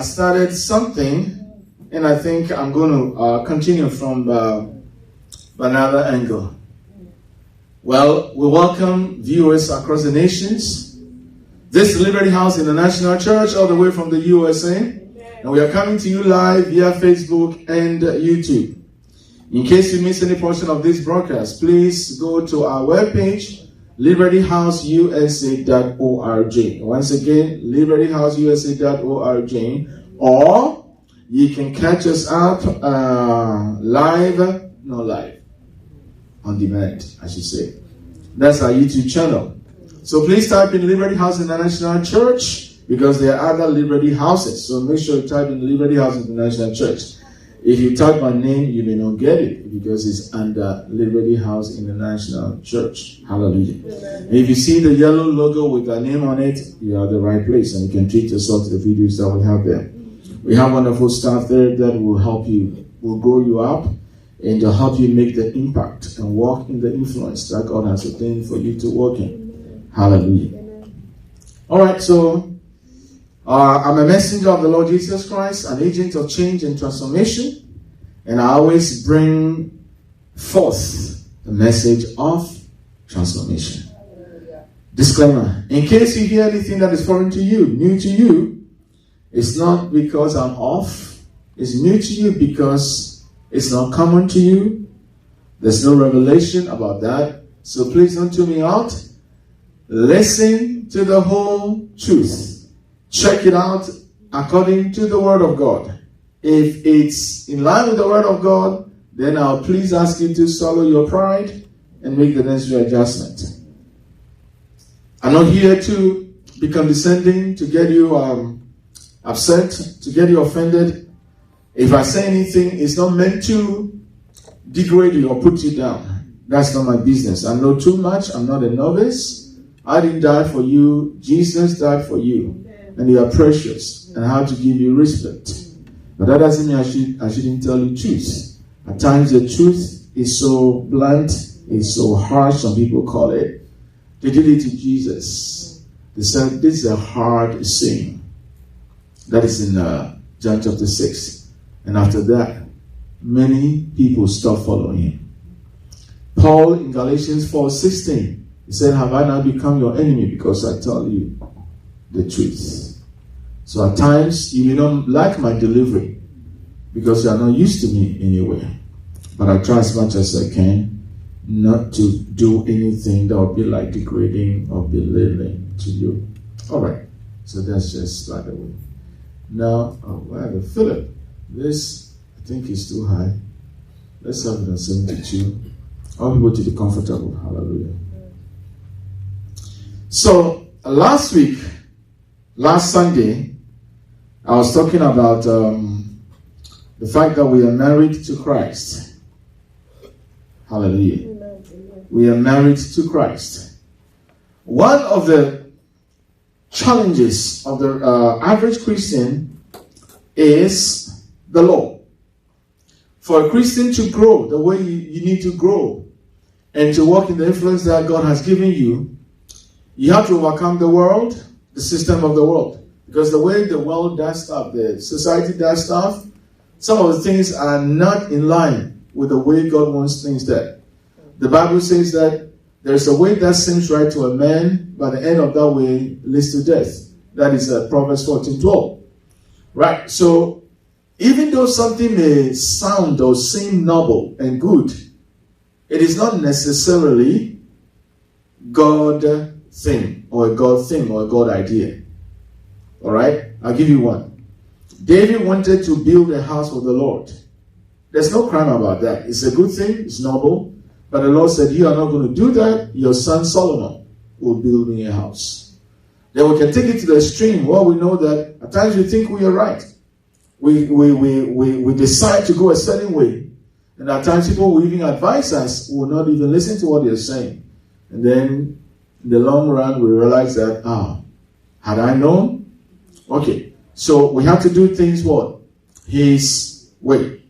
I started something, and I think I'm going to continue from another angle. Well, we welcome viewers across the nations. This is Liberty House International Church, all the way from the USA, and we are coming to you live via Facebook and YouTube. In case you miss any portion of this broadcast, please go to our webpage, libertyhouseusa.org. Once again, libertyhouseusa.org. Or you can catch us up on demand, I should say. That's our YouTube channel. So please type in Liberty House International Church, because there are other Liberty Houses. So make sure you type in Liberty House International Church. If you type my name, you may not get it because it's under Liberty House International Church. Hallelujah. And if you see the yellow logo with our name on it, you are the right place, and you can treat yourself to the videos that we have there. We have wonderful staff there that will help you, will grow you up, and to help you make the impact and walk in the influence that God has ordained for you to walk in. Hallelujah. All right, so I'm a messenger of the Lord Jesus Christ, an agent of change and transformation, and I always bring forth the message of transformation. Disclaimer: in case you hear anything that is foreign to you, new to you, it's not because I'm off. It's new to you because it's not common to you. There's no revelation about that. So please don't tune me out. Listen to the whole truth. Check it out according to the Word of God. If it's in line with the Word of God, then I'll please ask you to swallow your pride and make the necessary adjustment. I'm not here to be condescending, to get you upset, to get you offended. If I say anything, it's not meant to degrade you or put you down. That's not my business. I know too much. I'm not a novice. I didn't die for you. Jesus died for you. And you are precious, and I have to give you respect. But that doesn't mean I shouldn't tell you truth. At times the truth is so blunt, it's so harsh, some people call it. They did it to Jesus. They said, this is a hard saying. That is in John chapter 6. And after that, many people stopped following him. Paul in Galatians 4:16, he said, have I now become your enemy because I tell you the truth? So at times, you may not like my delivery because you are not used to me anyway. But I try as much as I can not to do anything that would be like degrading or belittling to you. All right. So that's just by the way. Now, whatever. Philip, this I think is too high. Let's have it on 72. I want people to be comfortable. Hallelujah. So last Sunday, I was talking about the fact that we are married to Christ. Hallelujah. We are married to Christ. One of the challenges of the average Christian is the law. For a Christian to grow the way you need to grow and to walk in the influence that God has given you, you have to overcome the world, the system of the world. Because the way the world does stuff, the society does stuff, some of the things are not in line with the way God wants things done. The Bible says that there's a way that seems right to a man, but the end of that way leads to death. That is Proverbs 14:12. Right? So, even though something may sound or seem noble and good, it is not necessarily God thing or a God thing or a God idea. All right? I'll give you one. David wanted to build a house for the Lord. There's no crime about that. It's a good thing. It's noble. But the Lord said, you are not going to do that. Your son Solomon will build me a house. Then we can take it to the extreme. Well, we know that at times we think we are right. We decide to go a certain way. And at times people will even advise us, will not even listen to what they're saying. And then in the long run, we realize that, had I known? Okay, so we have to do things what? His way.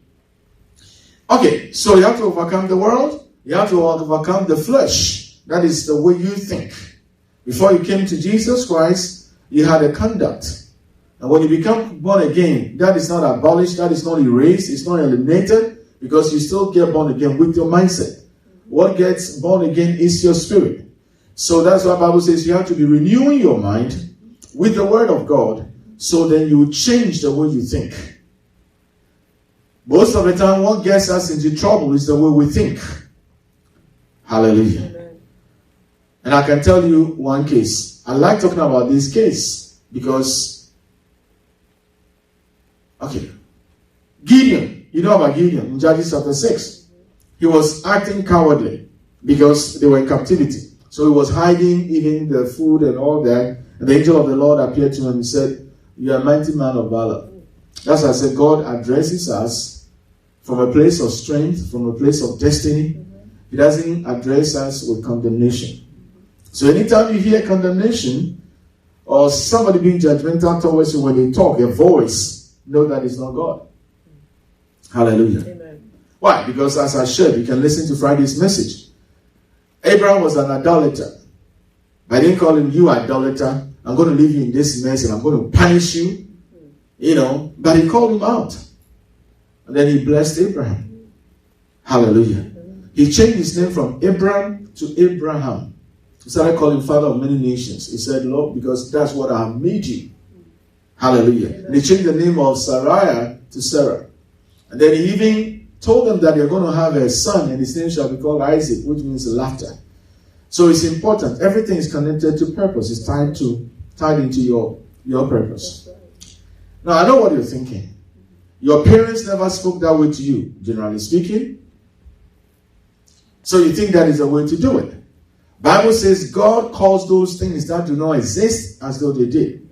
Okay, so you have to overcome the world. You have to overcome the flesh. That is the way you think. Before you came to Jesus Christ, you had a conduct. And when you become born again, that is not abolished, that is not erased, it's not eliminated, because you still get born again with your mindset. What gets born again is your spirit. So that's why the Bible says you have to be renewing your mind with the word of God, so then you change the way you think. Most of the time, what gets us into trouble is the way we think. Hallelujah. Amen. And I can tell you one case. I like talking about this case because, Gideon, you know about Gideon in Judges chapter 6. He was acting cowardly because they were in captivity. So he was hiding, eating the food and all that. And the angel of the Lord appeared to him and said, "You are a mighty man of valor." That's why I said God addresses us from a place of strength, from a place of destiny. He doesn't address us with condemnation. So anytime you hear condemnation or somebody being judgmental towards you when they talk, a voice, know that it's not God. Hallelujah. Amen. Why? Because as I shared, you can listen to Friday's message. Abraham was an idolater. I didn't call him, "You idolater, I'm going to leave you in this mess and I'm going to punish you." But he called him out. And then he blessed Abraham. Hallelujah. He changed his name from Abraham to Abraham. He started calling father of many nations. He said, "Lord, because that's what I have made you." Hallelujah. And he changed the name of Sarai to Sarah. And then he even told them that they're going to have a son and his name shall be called Isaac, which means laughter. So it's important. Everything is connected to purpose. It's tied into your purpose. Now, I know what you're thinking. Your parents never spoke that way to you, generally speaking. So you think that is the way to do it. Bible says God calls those things that do not exist as though they did.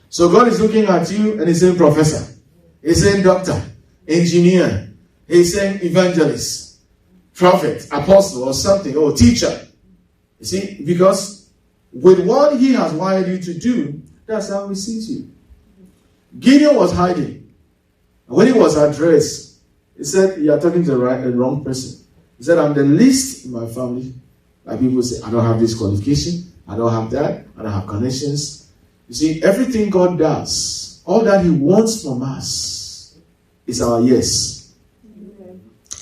So God is looking at you and he's saying professor. He's saying doctor, engineer. He's saying evangelist, prophet, apostle or something, or teacher. You see, because with what he has wired you to do, that's how he sees you. Gideon was hiding. And when he was addressed, he said, "You are talking to the wrong person." He said, "I'm the least in my family." Like people say, "I don't have this qualification. I don't have that. I don't have connections." You see, everything God does, all that he wants from us is our yes.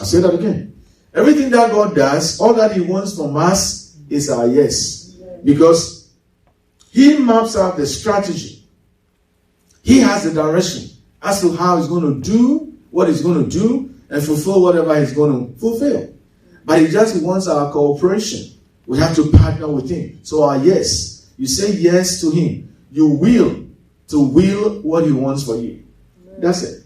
I'll say that again. Everything that God does, all that he wants from us is our yes. Because he maps out the strategy. He has the direction as to how he's going to do what he's going to do and fulfill whatever he's going to fulfill. But he just wants our cooperation. We have to partner with him. So our yes, you say yes to him. You will what he wants for you. That's it.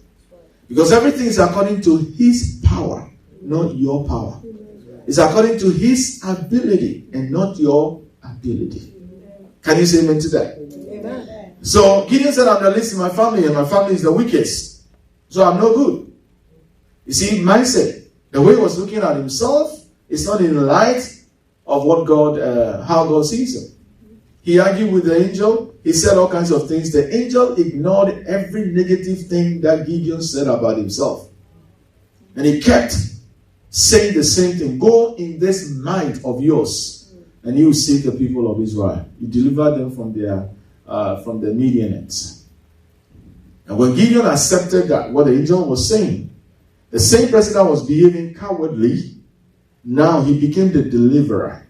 Because everything is according to his power, not your power. It's according to his ability and not your ability. Can you say amen to that? Amen. So Gideon said, "I'm the least in my family and my family is the weakest. So I'm no good." You see, mindset. The way he was looking at himself is not in light of what how God sees him. He argued with the angel. He said all kinds of things. The angel ignored every negative thing that Gideon said about himself. And he kept saying the same thing. "Go in this might of yours, and you will save the people of Israel. You deliver them from the Midianites." And when Gideon accepted that, what the angel was saying, the same person that was behaving cowardly, now he became the deliverer.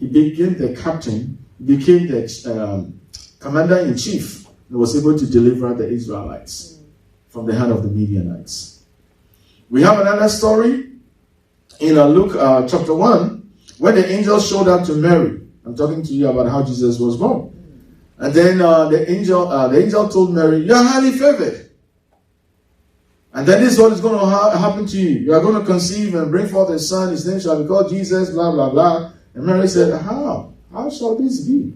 He became the captain. He became the commander-in-chief and was able to deliver the Israelites from the hand of the Midianites. We have another story in Luke chapter 1 when the angel showed up to Mary. I'm talking to you about how Jesus was born. And then the angel told Mary, "You are highly favored. And then this is what is going to happen to you. You are going to conceive and bring forth a son. His name shall be called Jesus, blah, blah, blah." And Mary said, How? How shall this be?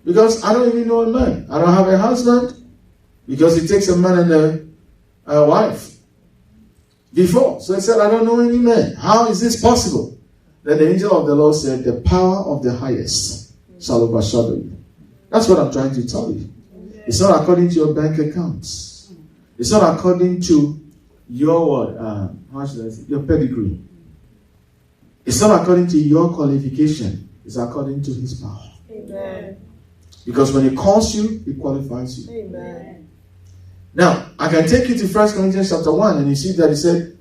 Because I don't even know a man. I don't have a husband. Because it takes a man and a wife before. So he said, "I don't know any man. How is this possible?" Then the angel of the Lord said, "The power of the highest shall overshadow you." That's what I'm trying to tell you. It's not according to your bank accounts. It's not according to your your pedigree. It's not according to your qualification. It's according to his power. Amen. Because when He calls you, He qualifies you. Amen. Now, I can take you to 1 Corinthians chapter 1, and you see that He said,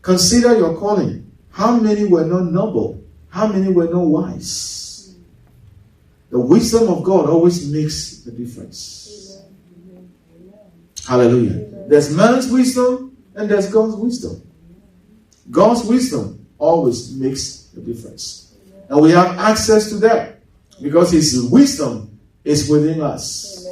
consider your calling. How many were not noble? How many were not wise? The wisdom of God always makes the difference. Hallelujah. There's man's wisdom and there's God's wisdom. God's wisdom always makes the difference. And we have access to that because His wisdom is within us.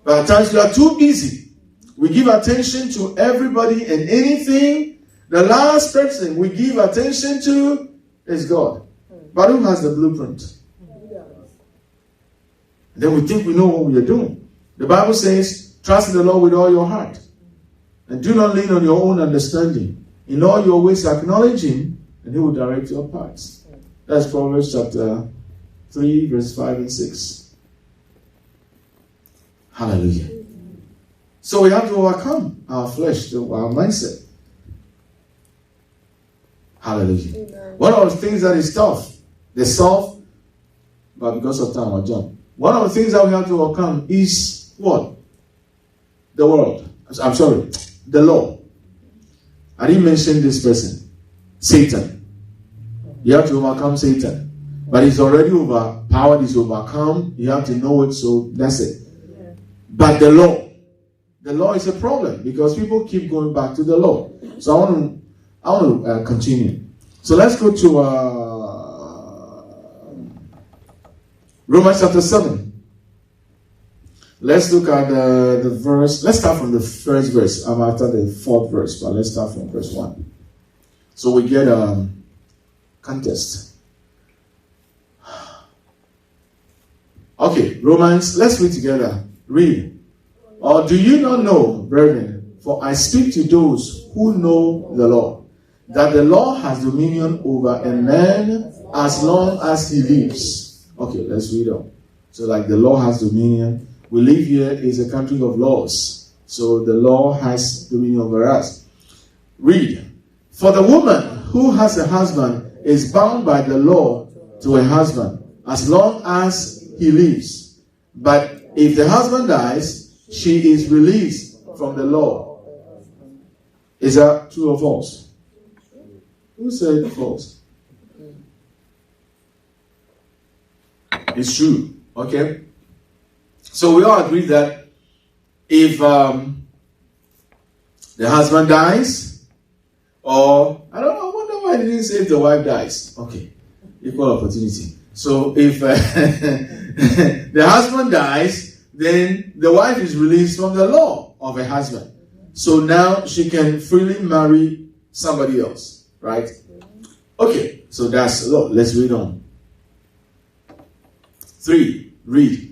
But at times we are too busy. We give attention to everybody and anything. The last person we give attention to is God. But who has the blueprint? Then we think we know what we are doing. The Bible says, trust in the Lord with all your heart. And do not lean on your own understanding. In all your ways acknowledge Him, and He will direct your paths. That's Proverbs chapter 3, verse 5 and 6. Hallelujah. So we have to overcome our flesh, our mindset. Hallelujah. Amen. One of the things that is tough, they solve, but because of time I'll jump. One of the things that we have to overcome is what? The world. I'm sorry, the law. I didn't mention this person. Satan. You have to overcome Satan. But he's already overpowered, he's overcome. You have to know it, so that's it. Yeah. But the law is a problem because people keep going back to the law. So I want to continue. So let's go to Romans chapter 7. Let's look at the verse. Let's start from the first verse. I'm after the fourth verse, but let's start from verse 1. So we get context. Okay, Romans, let's read together. Read. Or do you not know, brethren, for I speak to those who know the law, that the law has dominion over a man as long as he lives. Okay, let's read on. So like the law has dominion. We live here is a country of laws. So the law has dominion over us. Read. For the woman who has a husband is bound by the law to a husband as long as he lives. But if the husband dies, she is released from the law. Is that true or false? Who said false? It's true. Okay? So we all agree that if the husband dies, or I wonder why they didn't say if the wife dies. Okay, equal opportunity. So if the husband dies, then the wife is released from the law of a husband. So now she can freely marry somebody else, right? Okay, so that's the law. Let's read on. 3, read.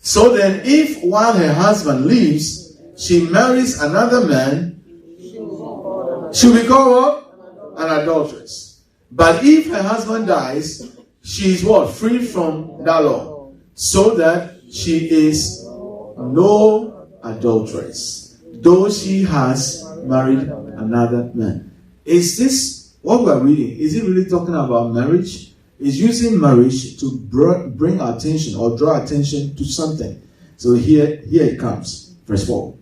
So then, if while her husband lives, she marries another man, she'll be called what? An adulteress. But if her husband dies, she is what? Free from that law. So that she is no adulteress, though she has married another man. Is this what we're reading? Is it really talking about marriage? Is using marriage to bring attention or draw attention to something. So here it comes. Verse 4.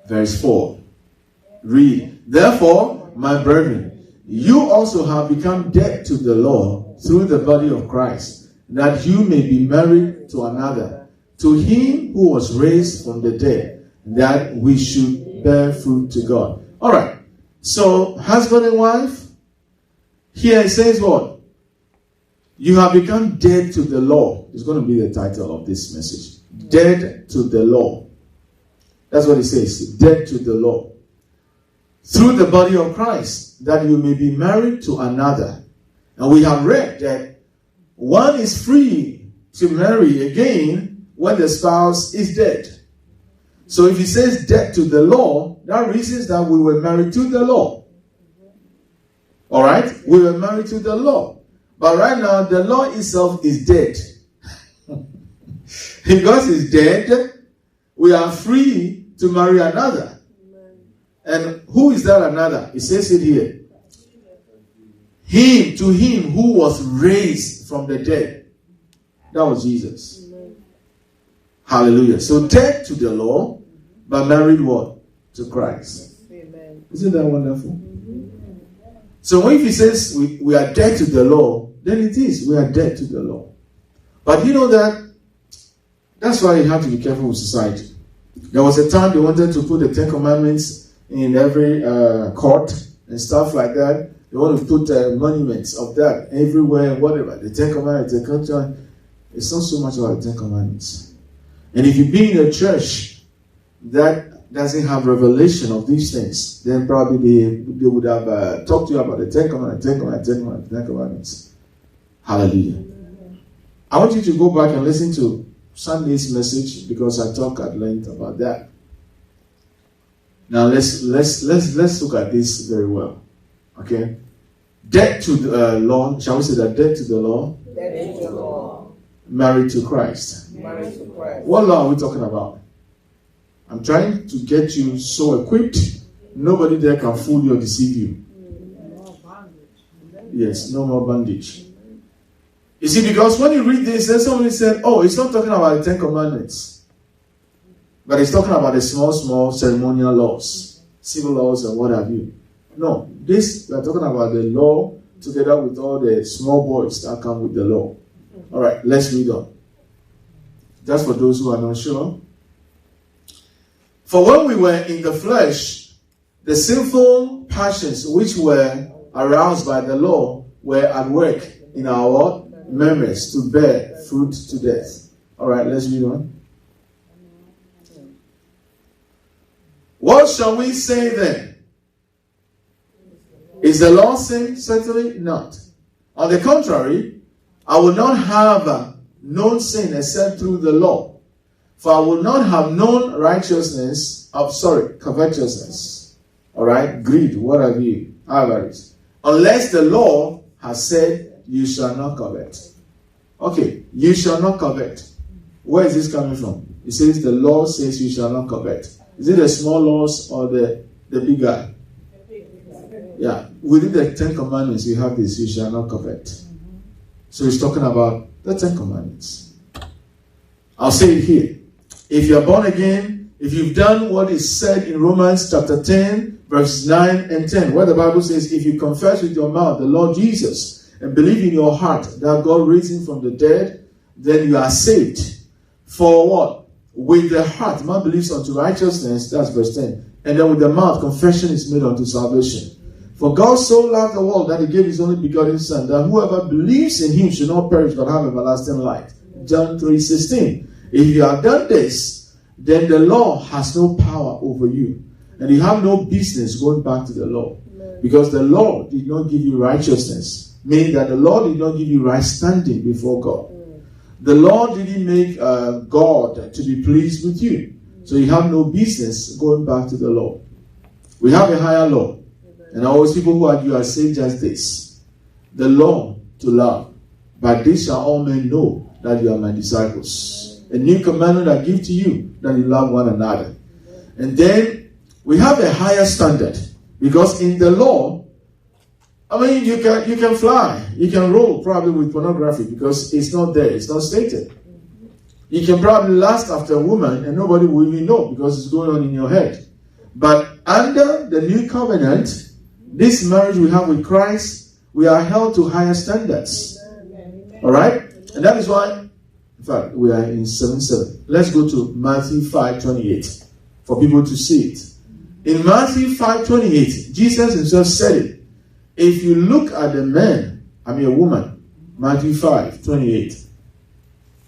Verse 4. Read. Therefore, my brethren, you also have become dead to the law through the body of Christ, that you may be married to another, to him who was raised from the dead, that we should bear fruit to God. All right. So, husband and wife, here it says what? You have become dead to the law. It's going to be the title of this message. Dead to the law. That's what it says. Dead to the law. Through the body of Christ, that you may be married to another. And we have read that one is free to marry again when the spouse is dead. So if he says dead to the law, that reasons that we were married to the law. Alright? We were married to the law. But right now, the law itself is dead. Because it's dead, we are free to marry another. And who is that another? It says it here. to him who was raised from the dead. That was Jesus. Amen. Hallelujah. So dead to the law, but married what? To Christ. Amen. Isn't that wonderful? Mm-hmm. So if he says we are dead to the law, then it is. We are dead to the law. But you know that's why you have to be careful with society. There was a time they wanted to put the Ten Commandments in every court and stuff like that. They want to put monuments of that everywhere, whatever. The Ten Commandments, the culture. It's not so much about the Ten Commandments. And if you be in a church that doesn't have revelation of these things, then probably they would have talked to you about the Ten Commandments. Hallelujah. I want you to go back and listen to Sunday's message because I talk at length about that. Now let's look at this very well. Okay? Dead to the law. Shall we say that? Dead to the law. Dead to the law. Married to Christ. Married to Christ. What law are we talking about? I'm trying to get you so equipped, nobody there can fool you or deceive you. Yes, no more bondage. You see, because when you read this, then somebody said, oh, it's not talking about the Ten Commandments. But it's talking about the small ceremonial laws, civil laws and what have you. No, this, we're talking about the law together with all the small boys that come with the law. All right, let's read on. Just for those who are not sure. For when we were in the flesh, the sinful passions which were aroused by the law were at work in our members to bear fruit to death. All right, let's read on. What shall we say then? Is the law sin? Certainly not. On the contrary, I will not have known sin except through the law. For I will not have known covetousness. All right, greed, what have you? Avarice. Unless the law has said, you shall not covet. Okay, you shall not covet. Where is this coming from? It says the law says you shall not covet. Is it the small laws or the big guy? Yeah, within the Ten Commandments, you have this, you shall not covet. So he's talking about the Ten Commandments. I'll say it here. If you're born again, if you've done what is said in Romans chapter 10, verses 9 and 10, where the Bible says, if you confess with your mouth the Lord Jesus and believe in your heart that God raised him from the dead, then you are saved. For what? With the heart, man believes unto righteousness, that's verse 10. And then with the mouth, confession is made unto salvation. For God so loved the world that he gave his only begotten Son, that whoever believes in him should not perish but have everlasting life. John 3:16. If you have done this, then the law has no power over you. And you have no business going back to the law. Because the law did not give you righteousness. Meaning that the law did not give you right standing before God. The law didn't make God to be pleased with you. So you have no business going back to the law. We have a higher law. And always people who are saying just this. The law to love. By this shall all men know that you are my disciples. A new commandment I give to you, that you love one another. And then we have a higher standard. Because in the law, I mean, you can fly. You can roll probably with pornography because it's not there. It's not stated. You can probably lust after a woman and nobody will even know because it's going on in your head. But under the new covenant, this marriage we have with Christ, we are held to higher standards. All right? And that is why, in fact, we are in 7:7. Let's go to Matthew 5:28 for people to see it. In Matthew 5:28, Jesus himself said it. If you look at a woman, Matthew 5:28.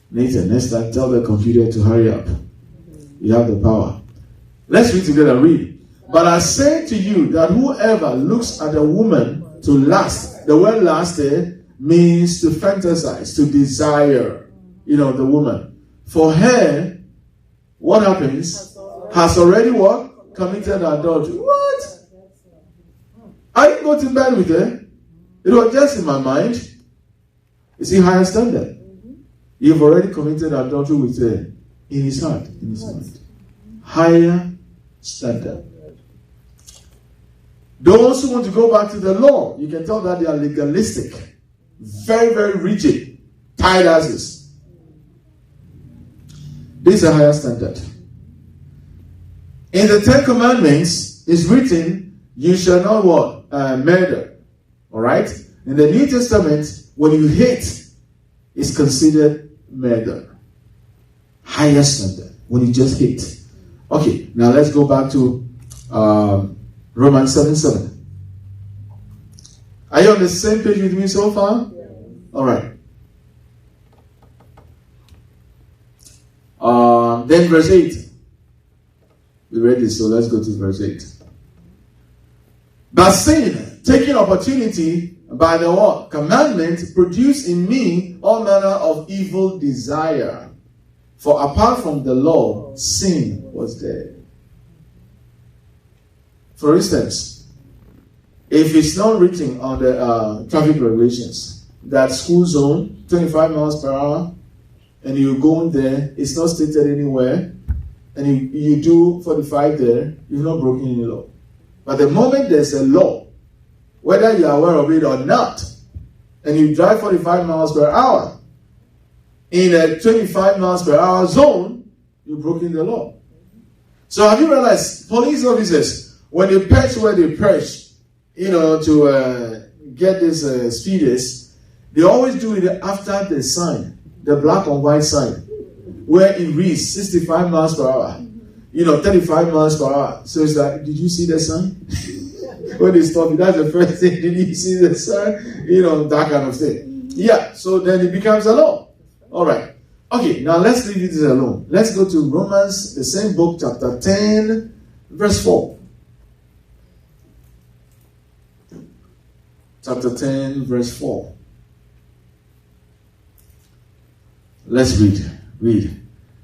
Nathan, next time tell the computer to hurry up. You have the power. Let's read together. Read. But I say to you that whoever looks at a woman to lust, the word lust there means to fantasize, to desire, the woman. For her, what happens? Has already what? Committed adultery. What? I didn't go to bed with her. It was just in my mind. You see, higher standard. You've already committed adultery with her in his heart, in his mind. Higher standard. Those who want to go back to the law, you can tell that they are legalistic, very, very rigid, tight asses. This is a higher standard. In the Ten Commandments, it's written, you shall not what? Murder. Alright? In the New Testament, when you hate, it's considered murder. Higher standard. When you just hate. Okay, now let's go back to Romans 7:7. Are you on the same page with me so far? Yes. Alright. Then verse 8. We read this, so let's go to verse 8. But sin, taking opportunity by the what? Commandment, produced in me all manner of evil desire. For apart from the law, sin was dead. For instance, if it's not written on the traffic regulations that school zone, 25 miles per hour, and you go in there, it's not stated anywhere, and you do 45 there, you've not broken any law. But the moment there's a law, whether you're aware of it or not, and you drive 45 miles per hour in a 25 miles per hour zone, you've broken the law. So have you realized, police officers, when they perch where they perch, to get these speeders, they always do it after the sign, the black and white sign, where it reads 65 miles per hour, 35 miles per hour. So it's like, did you see the sign? When they stop you, that's the first thing. Did you see the sign? That kind of thing. Yeah, so then it becomes a law. All right. Okay, now let's leave it alone. Let's go to Romans, the same book, chapter 10, verse 4. Chapter 10, verse 4. Let's read. Read.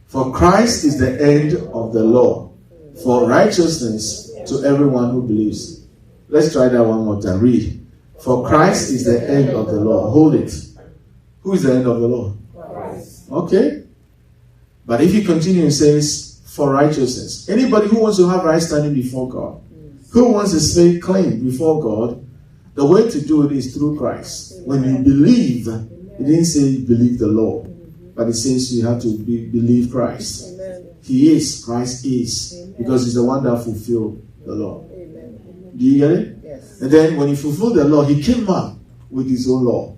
For Christ is the end of the law, for righteousness to everyone who believes. Let's try that one more time. Read. For Christ is the end of the law. Hold it. Who is the end of the law? Christ. Okay. But if you continue, it says, for righteousness. Anybody who wants to have right standing before God, who wants to stay clean before God, the way to do it is through Christ. When you believe, it didn't say you believe the law, but it says you have to believe Christ. Amen. He is, Christ is, Amen. because he's the one that fulfilled the law. Amen. Do you get it? Yes. And then when he fulfilled the law, he came up with his own law.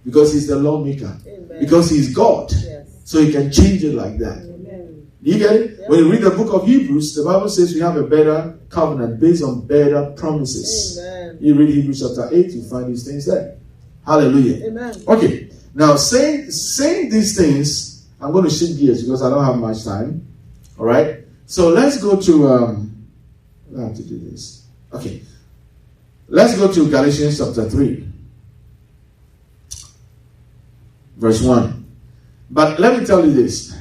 Because he's the lawmaker. Amen. Because he's God. Yes. So he can change it like that. Amen. Do you get it? Yeah. When you read the book of Hebrews, the Bible says we have a better covenant based on better promises. Amen. You read Hebrews chapter 8, you find these things there. Hallelujah. Amen. Okay. Now, saying these things, I'm going to shift gears because I don't have much time. All right. So let's go to, I have to do this. Okay. Let's go to Galatians chapter 3. Verse 1. But let me tell you this.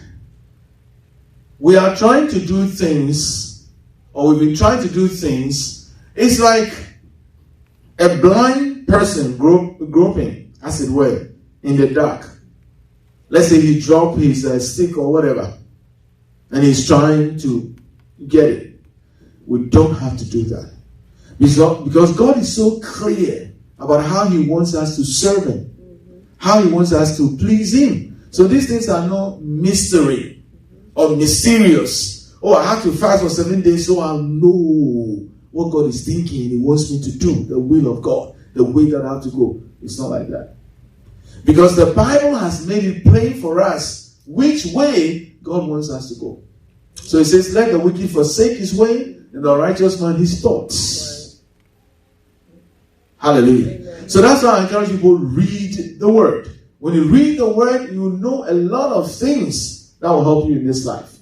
We are trying to do things, or we've been trying to do things. It's like a blind person groping, as it were, in the dark. Let's say he dropped his stick or whatever, and he's trying to get it. We don't have to do that. Because God is so clear about how he wants us to serve him, how he wants us to please him. So these things are no mystery or mysterious. Oh, I have to fast for 7 days so I'll know what God is thinking he wants me to do, the will of God, the way that I have to go. It's not like that. Because the Bible has made it plain for us which way God wants us to go. So it says, let the wicked forsake his way and the righteous man his thoughts. Hallelujah. Amen. So that's why I encourage people to read the word. When you read the word, you know a lot of things that will help you in this life.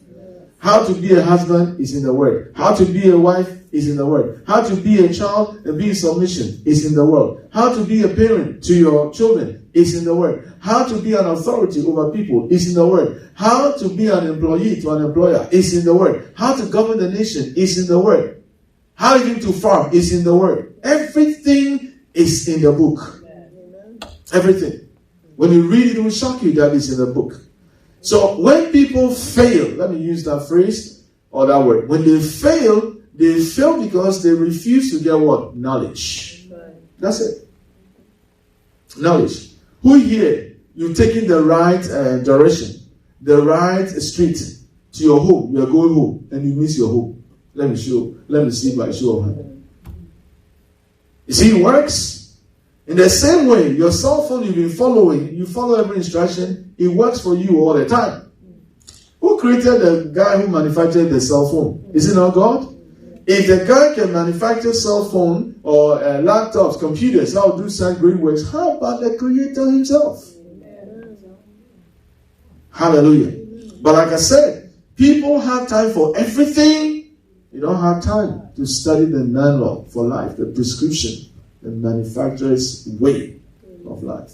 How to be a husband is in the word. How to be a wife is in the word. How to be a child and be in submission is in the word. How to be a parent to your children is in the word. How to be an authority over people is in the word. How to be an employee to an employer is in the word. How to govern the nation is in the word. How even to farm is in the word. Everything is in the book. Everything. When you read it, it will shock you that it's in the book. So when people fail, let me use that phrase or that word. When they fail, They fail because they refuse to get what? Knowledge. That's it. Knowledge. Who here, you've taken the right direction, the right street to your home. You are going home and you miss your home. Let me see by show of hand. You see, it works. In the same way, your cell phone you've been following, you follow every instruction, it works for you all the time. Who created the guy who manufactured the cell phone? Is it not God? If the guy can manufacture cell phone or laptops, computers, that will do such great works, how about the Creator Himself? Hallelujah. But like I said, people have time for everything. You don't have time to study the manual for life, the prescription, the manufacturer's way of life.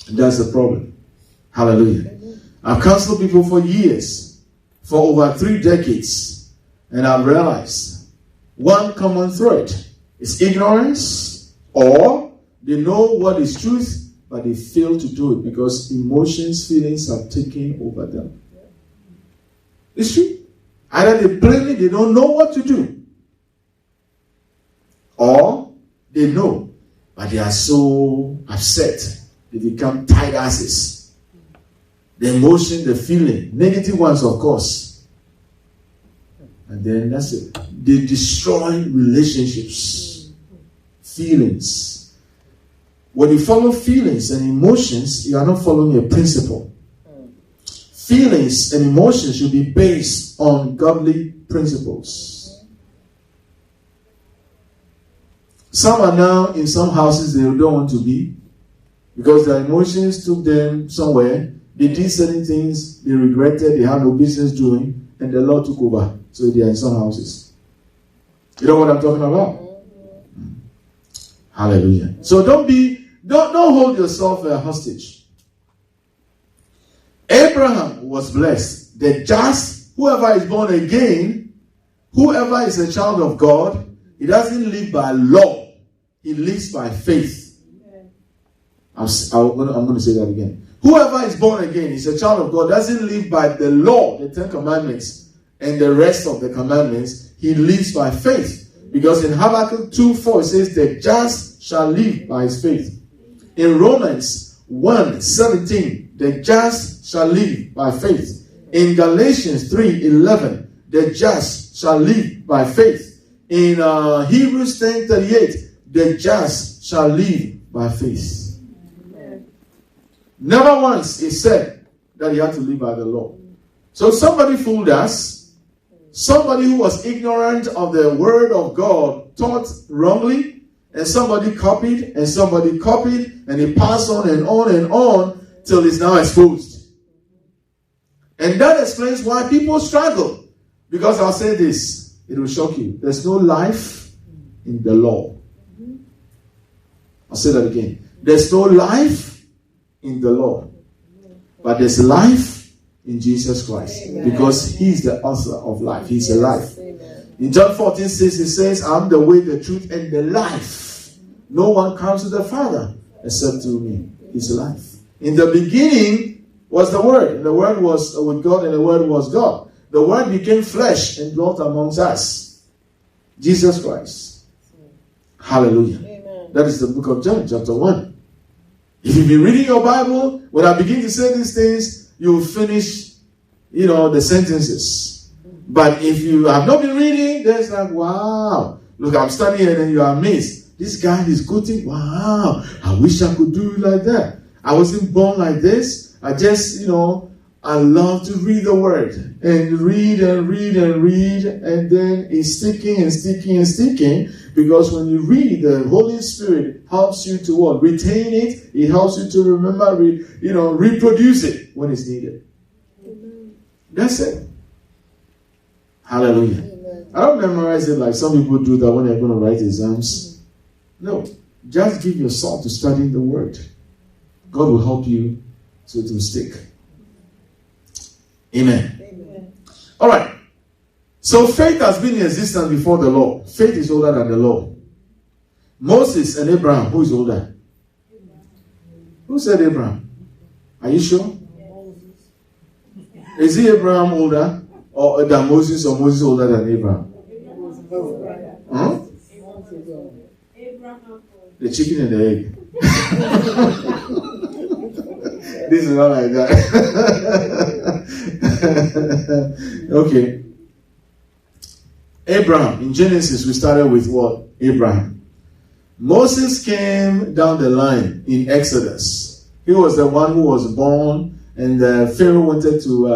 And that's the problem. Hallelujah. I've counseled people for years, for over 3 decades. And I've realized one common thread is ignorance, or they know what is truth, but they fail to do it because emotions, feelings have taken over them. It's true. Either they don't know what to do, or they know, but they are so upset, they become tight asses. The emotion, the feeling, negative ones, of course. And then that's it. They destroy relationships, feelings. When you follow feelings and emotions, you are not following a principle. Feelings and emotions should be based on godly principles. Some are now in some houses they don't want to be because their emotions took them somewhere. They did certain things they regretted, they had no business doing, and the Lord took over. So they are in some houses. You know what I'm talking about? Hallelujah. So don't hold yourself hostage. Abraham was blessed. The just, whoever is born again, whoever is a child of God, he doesn't live by law. He lives by faith. I'm going to say that again. Whoever is born again is a child of God, doesn't live by the law, the 10 commandments, and the rest of the commandments. He lives by faith. Because in Habakkuk 2:4 it says, the just shall live by his faith. In Romans 1:17, the just shall live by faith. In Galatians 3:11, the just shall live by faith. In Hebrews 10:38, the just shall live by faith. Never once is said that you have to live by the law. So somebody fooled us. Somebody who was ignorant of the word of God taught wrongly, and somebody copied, and it passed on and on and on till it's now exposed. And that explains why people struggle. Because I'll say this, it will shock you. There's no life in the law. I'll say that again. There's no life in the law. But there's life in Jesus Christ. Amen. Because He's the author of life. He's the life. Amen. In John 14:6 it says, I'm the way, the truth, and the life. No one comes to the Father except through me. He's the life. In the beginning was the Word. And the Word was with God, and the Word was God. The Word became flesh and dwelt amongst us. Jesus Christ. Hallelujah. Amen. That is the book of John, chapter 1. If you've been reading your Bible, when I begin to say these things, you will finish, the sentences. But if you have not been reading, then it's like, wow. Look, I'm studying and then you are amazed. This guy is quoting, wow. I wish I could do it like that. I wasn't born like this. I just, I love to read the word. And read and read and read. And then it's sticking and sticking and sticking. Because when you read, the Holy Spirit helps you to what? Retain it. It helps you to remember, reproduce it when it's needed. Amen. That's it. Hallelujah. Amen. I don't memorize it like some people do that when they're going to write exams. No. Just give yourself to studying the Word. God will help you so it will stick. Amen. Amen. All right. So faith has been in existence before the law. Faith is older than the law. Moses and Abraham, who is older? Who said Abraham? Are you sure? Is he Abraham older? or than Moses, or Moses older than Abraham? Huh? The chicken and the egg. This is not like that. Okay. Abraham. In Genesis, we started with what? Abraham. Moses came down the line in Exodus. He was the one who was born, and Pharaoh wanted to,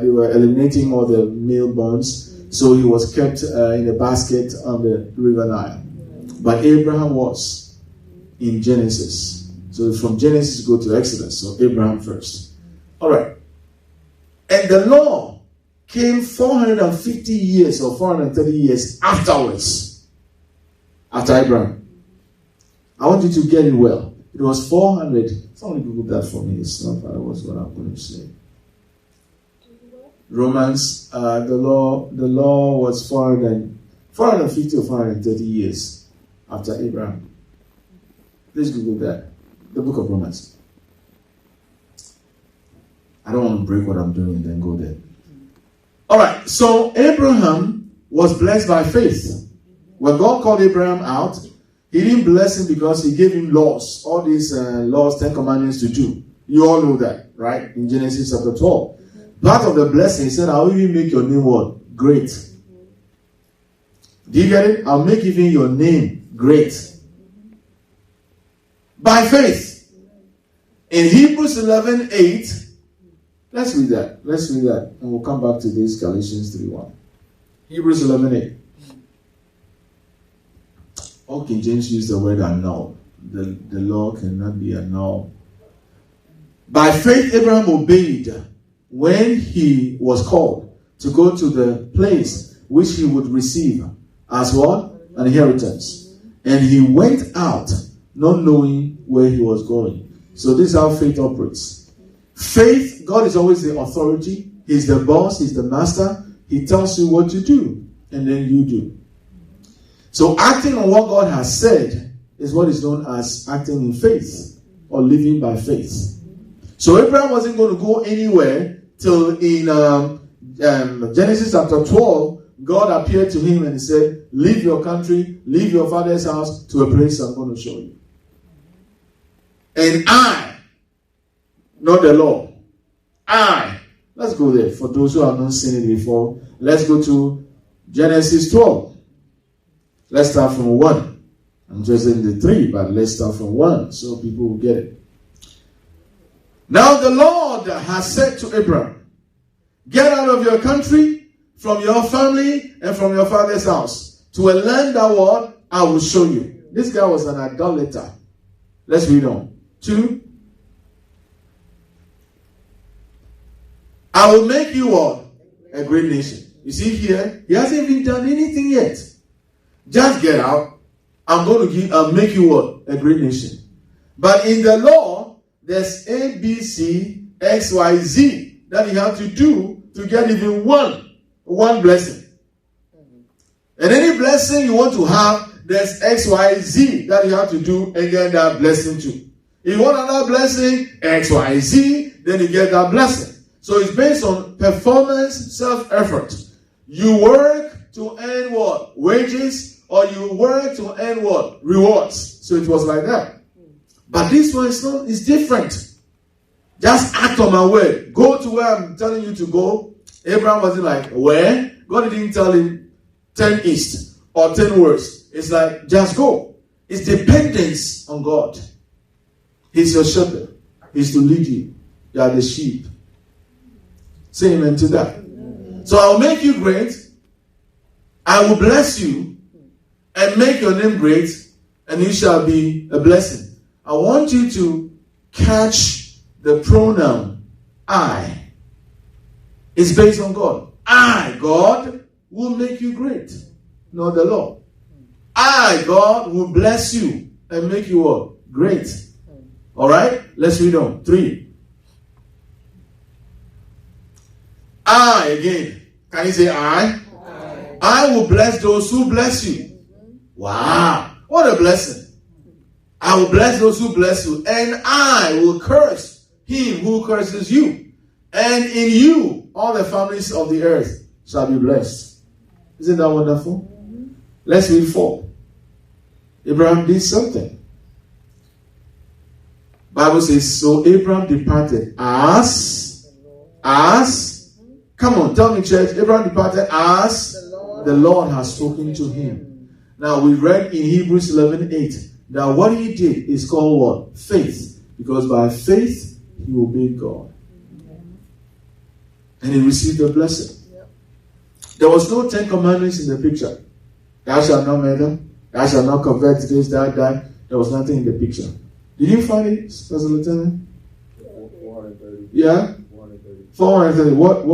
they were eliminating all the male borns, so he was kept in a basket on the river Nile. But Abraham was in Genesis. So from Genesis, go to Exodus. So Abraham first. All right. And the law came 450 years or 430 years afterwards. After Abraham. I want you to get it well. It was 400. Somebody Google that for me. It's not that was what I'm going to say. Romans, the law was 450 or 430 years after Abraham. Please Google that. The book of Romans. I don't want to break what I'm doing and then go there. Alright, so Abraham was blessed by faith. When God called Abraham out, he didn't bless him because he gave him laws. All these laws, 10 commandments to do. You all know that, right? In Genesis chapter 12. Part of the blessing, he said, I'll even make your name what? Great. Do you get it? I'll make even your name great. By faith. In Hebrews 11:8, let's read that. And we'll come back to this, Galatians 3:1. Hebrews 11:8. All King James use the word annul. The law cannot be annulled. By faith, Abraham obeyed when he was called to go to the place which he would receive as what? An inheritance. And he went out not knowing where he was going. So this is how faith operates. Faith, God is always the authority. He's the boss. He's the master. He tells you what to do. And then you do. So acting on what God has said is what is known as acting in faith or living by faith. So Abraham wasn't going to go anywhere till in Genesis chapter 12, God appeared to him and he said, leave your country, leave your father's house to a place I'm going to show you. And I, not the law, let's go there. For those who have not seen it before, let's go to Genesis 12. Let's start from 1. I'm just in the 3, but let's start from 1 so people will get it. Now the Lord has said to Abraham, get out of your country, from your family, and from your father's house, to a land that what I will show you. This guy was an idolater. Let's read on. 2. I will make you what? A great nation. You see here, he hasn't even done anything yet. Just get out. I'll make you what? A great nation. But in the law, there's A, B, C, X, Y, Z that you have to do to get even one blessing. And any blessing you want to have, there's X, Y, Z that you have to do and get that blessing too. If you want another blessing, X, Y, Z, then you get that blessing. So it's based on performance, self-effort. You work to earn what? Wages, or you work to earn what? Rewards. So it was like that. But this one is different. Just act on my word. Go to where I'm telling you to go. Abraham wasn't like, where? God didn't tell him 10 east or 10 west. It's like, just go. It's dependence on God. He's your shepherd. He's to lead you. You are the sheep. Say amen to that. So I'll make you great. I will bless you and make your name great, and you shall be a blessing. I want you to catch the pronoun I. It's based on God. I, God, will make you great. Not the law. I, God, will bless you and make you what? Great. Alright? Let's read on. 3. I, again. Can you say I? I will bless those who bless you. Wow. What a blessing. I will bless those who bless you. And I will curse him who curses you. And in you, all the families of the earth shall be blessed. Isn't that wonderful? Let's read 4. Abraham did something. Bible says, so Abraham departed as, come on, tell me church, Abraham departed as the Lord has spoken to him. Now we read in Hebrews 11:8 that what he did is called what? Faith. Because by faith, he obeyed God. And he received the blessing. There was no 10 commandments in the picture. Thou shalt not murder. Thou shalt not covet this, that. There was nothing in the picture. Did you find it, Pastor Lieutenant? 430. Yeah? 430. 430. What?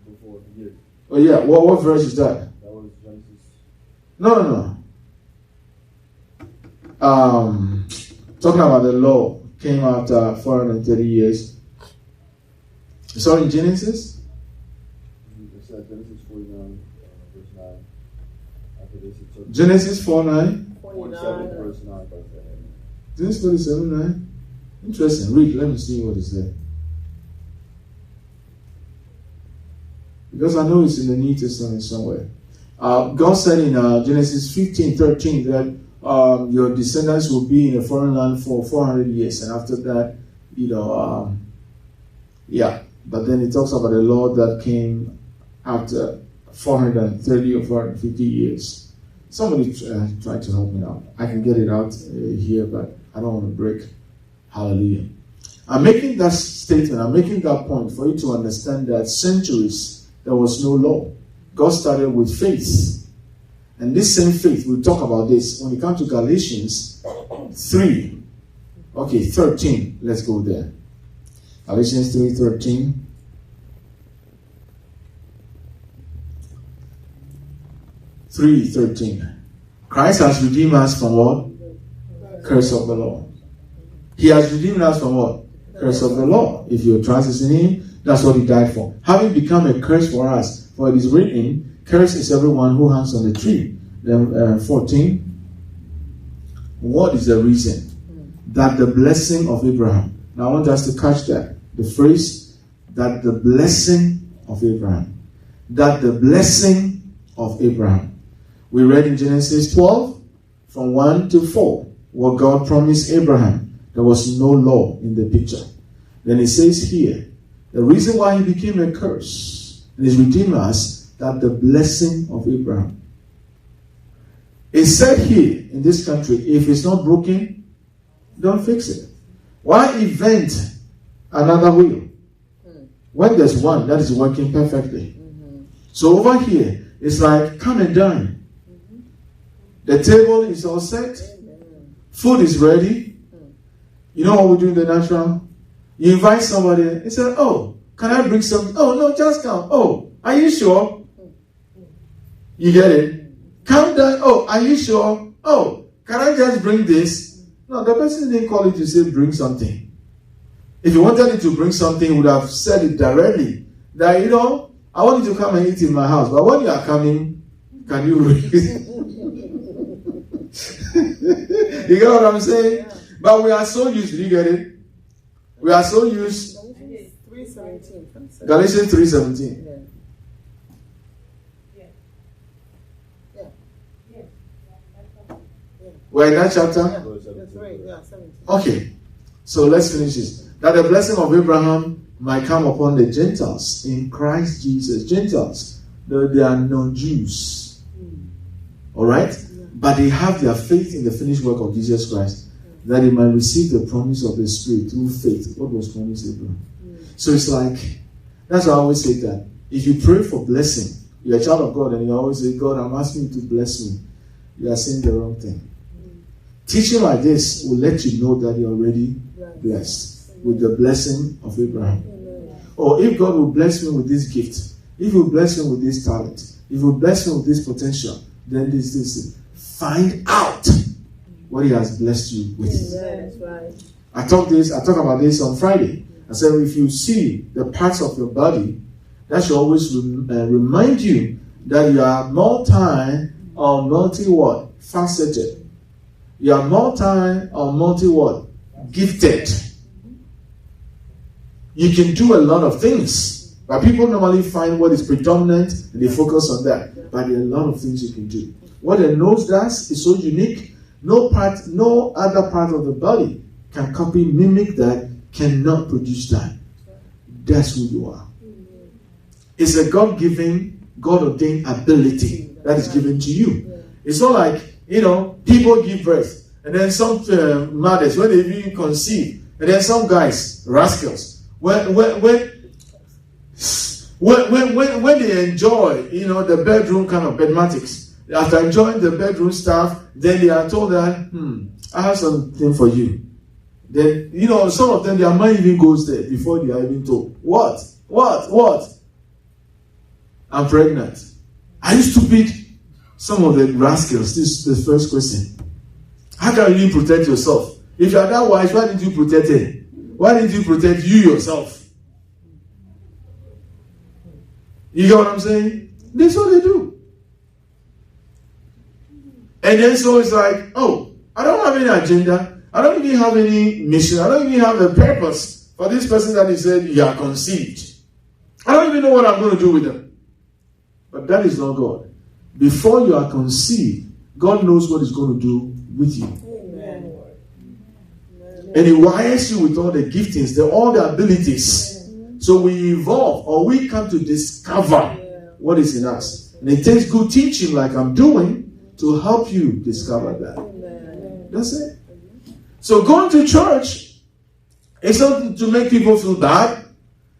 Before years. Oh yeah. What verse is that? That was Genesis. No. Talking about the law came after 430 years. Sorry, in Genesis? It said Genesis 49, verse 9. After this, it took Genesis 4:9. 47, verse 9. Genesis 47:9. Interesting. Read. Let me see what is there. Because I know it's in the New Testament somewhere. God said in Genesis 15:13 that your descendants will be in a foreign land for 400 years. And after that, But then it talks about the law that came after 430 or 450 years. Somebody tried to help me out. I can get it out here, but I don't want to break. Hallelujah. I'm making that statement, I'm making that point for you to understand that centuries there was no law. God started with faith. And this same faith, we'll talk about this when it comes to Galatians 3. Okay, 13. Let's go there. Galatians 3:13. Christ has redeemed us from what? Curse of the law. He has redeemed us from what? Curse of the law. If your trust is in him, that's what he died for. Having become a curse for us, for it is written, cursed is everyone who hangs on the tree. Then 14. What is the reason? That the blessing of Abraham. Now I want us to catch that. The phrase, that the blessing of Abraham. That the blessing of Abraham. We read in Genesis 12, from 1 to 4, what God promised Abraham. There was no law in the picture. Then it says here, the reason why he became a curse and his redeemed us, that the blessing of Abraham. It said here in this country, if it's not broken, don't fix it. Why invent another wheel when there's one that is working perfectly? So over here, it's like, come and dine. The table is all set. Food is ready. You know what we do in the natural? You invite somebody and say, oh, can I bring something? Oh, no, just come. Oh, are you sure? You get it? Come down. Oh, are you sure? Oh, can I just bring this? No, the person didn't call you to say bring something. If you wanted it to bring something, he would have said it directly. That, I want you to come and eat in my house. But when you are coming, can you read? You get what I'm saying? But we are so used. Do you get it? We are so used. Galatians 3:17. We're in that chapter? Okay. So let's finish this. That the blessing of Abraham might come upon the Gentiles in Christ Jesus. Gentiles, they are non-Jews. Alright? But they have their faith in the finished work of Jesus Christ, that they might receive the promise of the Spirit through faith. What was promised Abraham? So it's like, that's why I always say that. If you pray for blessing, you're a child of God and you always say, God, I'm asking you to bless me. You are saying the wrong thing. Teaching like this will let you know that you're already blessed with the blessing of Abraham. Or if God will bless me with this gift, if he will bless me with this talent, if he will bless me with this potential, then this. Find out what he has blessed you with. That's right. I talk about this on Friday. I said, if you see the parts of your body, that should always remind you that you are multi-faceted. You are multi-gifted. You can do a lot of things. But people normally find what is predominant and they focus on that. But there are a lot of things you can do. What a nose does is so unique. No other part of the body can copy, mimic that, cannot produce that. That's who you are. It's a God-given, God-ordained ability that is given to you. It's not like, people give birth. And then some mothers, when they even conceive, and then some guys, rascals, when they enjoy, the bedroom kind of bedmatics, after enjoying the bedroom stuff, then they are told that, I have something for you. Then, some of them, their mind even goes there before they are even told. What? I'm pregnant. Are you stupid? Some of the rascals, this is the first question. How can you protect yourself? If you are that wise, why didn't you protect him? Why didn't you protect you yourself? You get what I'm saying? That's what they do. And then so it's like, I don't have any agenda. I don't even have any mission. I don't even have a purpose for this person that he said you are conceived. I don't even know what I'm going to do with them. But that is not God. Before you are conceived, God knows what he's going to do with you. Amen. And he wires you with all the giftings, all the abilities. So we evolve, or we come to discover what is in us. And it takes good teaching like I'm doing to help you discover that. That's it. So going to church is not to make people feel bad.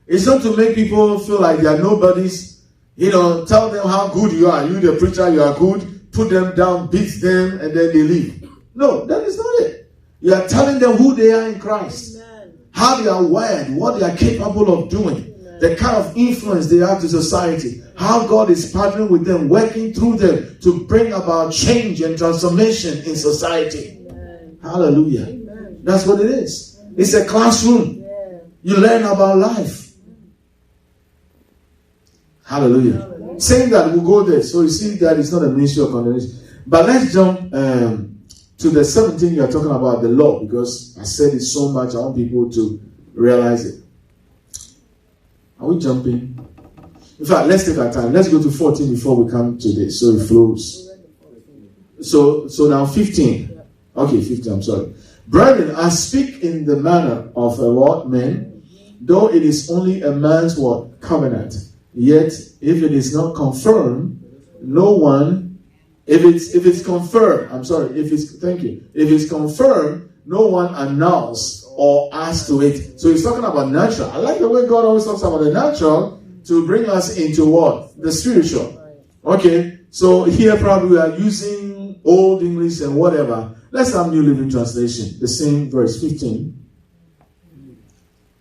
It's not to make people feel like they are nobodies. Tell them how good you are. You, the preacher, you are good. Put them down, beat them, and then they leave. No, that is not it. You are telling them who they are in Christ. Amen. How they are wired, what they are capable of doing. Amen. The kind of influence they have to society. How God is partnering with them, working through them to bring about change and transformation in society. Amen. Hallelujah. Amen. That's what it is. It's a classroom. Yeah. You learn about life. Hallelujah. Saying that, we'll go there. So you see that it's not a ministry of condemnation. But let's jump to the 17 you are talking about, the law, because I said it so much, I want people to realize it. Are we jumping? In fact, let's take our time. Let's go to 14 before we come to this, so it flows. So now 15. Okay, 15, I'm sorry. Brethren, I speak in the manner of a what man, though it is only a man's what? Covenant. Yet, if it is not confirmed, no one, if it's confirmed, if it's confirmed, no one announce or adds to it. So he's talking about natural. I like the way God always talks about the natural to bring us into what? The spiritual. Okay, so here probably we are using Old English and whatever. Let's have New Living Translation, the same verse 15.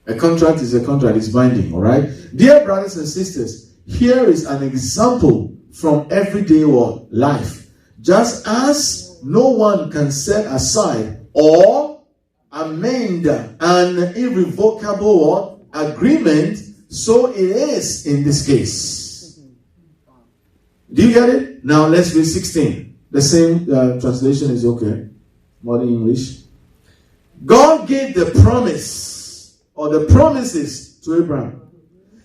A contract is a contract, it's binding, all right? Dear brothers and sisters, here is an example from everyday life. Just as no one can set aside or amend an irrevocable agreement, so it is in this case. Do you get it? Now let's read 16. The same translation is okay. Modern English. God gave the promise or the promises to Abraham.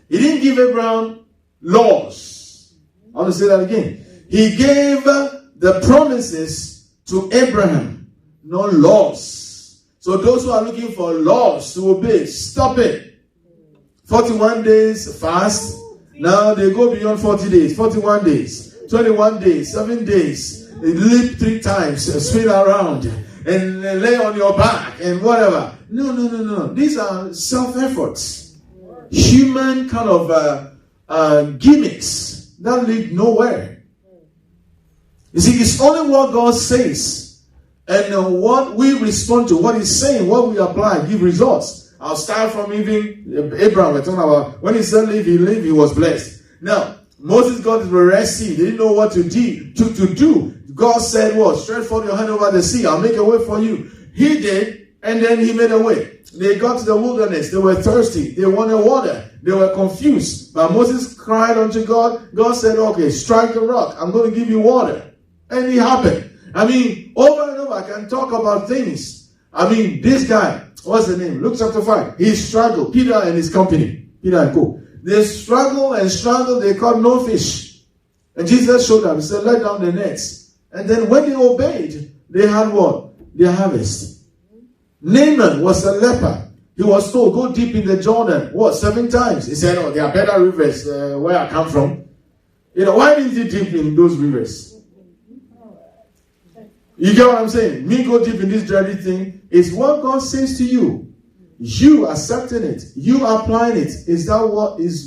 He didn't give Abraham laws. I want to say that again. He gave the promises to Abraham, not laws. So those who are looking for laws to obey, stop it. 41 days fast. Now they go beyond 40 days. 41 days. 21 days. 7 days. They leap 3 times. Spin around. And lay on your back. And whatever. No. These are self-efforts. Human kind of gimmicks that lead nowhere. You see, it's only what God says. And what we respond to, what He's saying, what we apply, give results. I'll start from even Abraham. We're talking about when he said leave, he was blessed. Now, Moses got to the Red Sea. They didn't know what to do. God said what? Stretch forth your hand over the sea. I'll make a way for you. He did, and then He made a way. They got to the wilderness. They were thirsty. They wanted water. They were confused. But Moses cried unto God. God said, okay, strike the rock. I'm going to give you water. And it happened. I mean, over and over, I can talk about things. I mean, this guy, what's the name? Luke chapter 5. He struggled. Peter and his company. Peter and co. They struggled and struggled. They caught no fish. And Jesus showed them. He said, let down the nets. And then when they obeyed, they had what? Their harvest. Naaman was a leper. He was told, go deep in the Jordan. What? 7 times. He said, oh, there are better rivers where I come from. Why didn't he dip in those rivers? You get what I'm saying? Me go deep in this dirty thing. It's what God says to you. You accepting it. You applying it. Is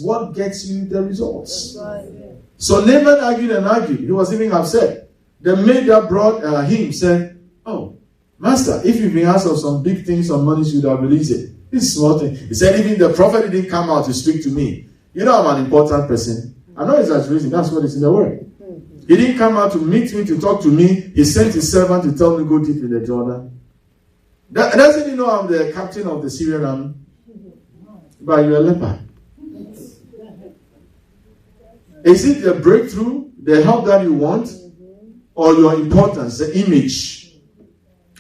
what gets you the results. So Naaman argued and argued. He was even upset. The maid that brought him said, oh, Master, if you've been asked of some big things, some money, you would have released it. This small thing. He said, even the prophet didn't come out to speak to me. You know I'm an important person. I'm not exaggerating. That's what is in the word. He didn't come out to meet me, to talk to me. He sent his servant to tell me go deep in the Jordan. Doesn't he know I'm the captain of the Syrian army? But you're a leper. Is it the breakthrough, the help that you want, or your importance, the image,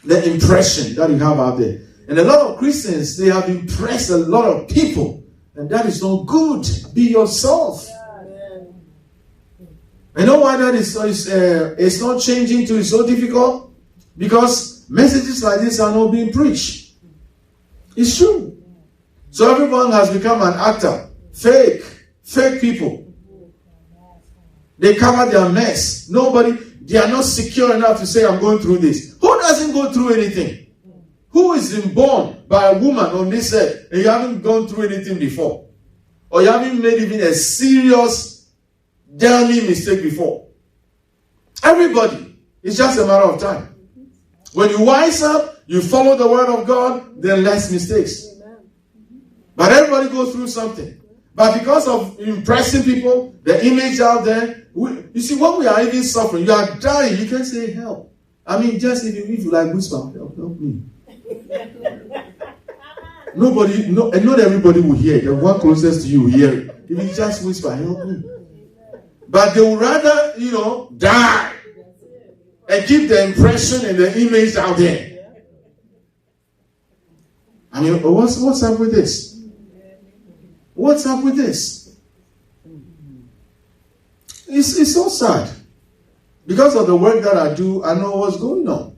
the impression that you have out there? And a lot of Christians, they have impressed a lot of people, and that is not good. Be yourself. You know why that is? It's not changing to. It's so difficult because messages like this are not being preached. It's true. So everyone has become an actor. Fake people. They cover their mess. They are not secure enough to say, I'm going through this. Who doesn't go through anything? Who is born by a woman on this earth and you haven't gone through anything before? Or you haven't made even a serious damning mistake before? Everybody. It's just a matter of time. When you wise up, you follow the word of God, then less mistakes. But everybody goes through something. But because of impressing people, the image out there, you see, when we are even suffering, you are dying, you can say help. I mean, just if you like whisper, help me. Not everybody will hear it. The one closest to you will hear it. If you just whisper, help me. But they would rather, die and keep the impression and the image out there. I mean, what's up with this? What's up with this? It's so sad. Because of the work that I do, I know what's going on.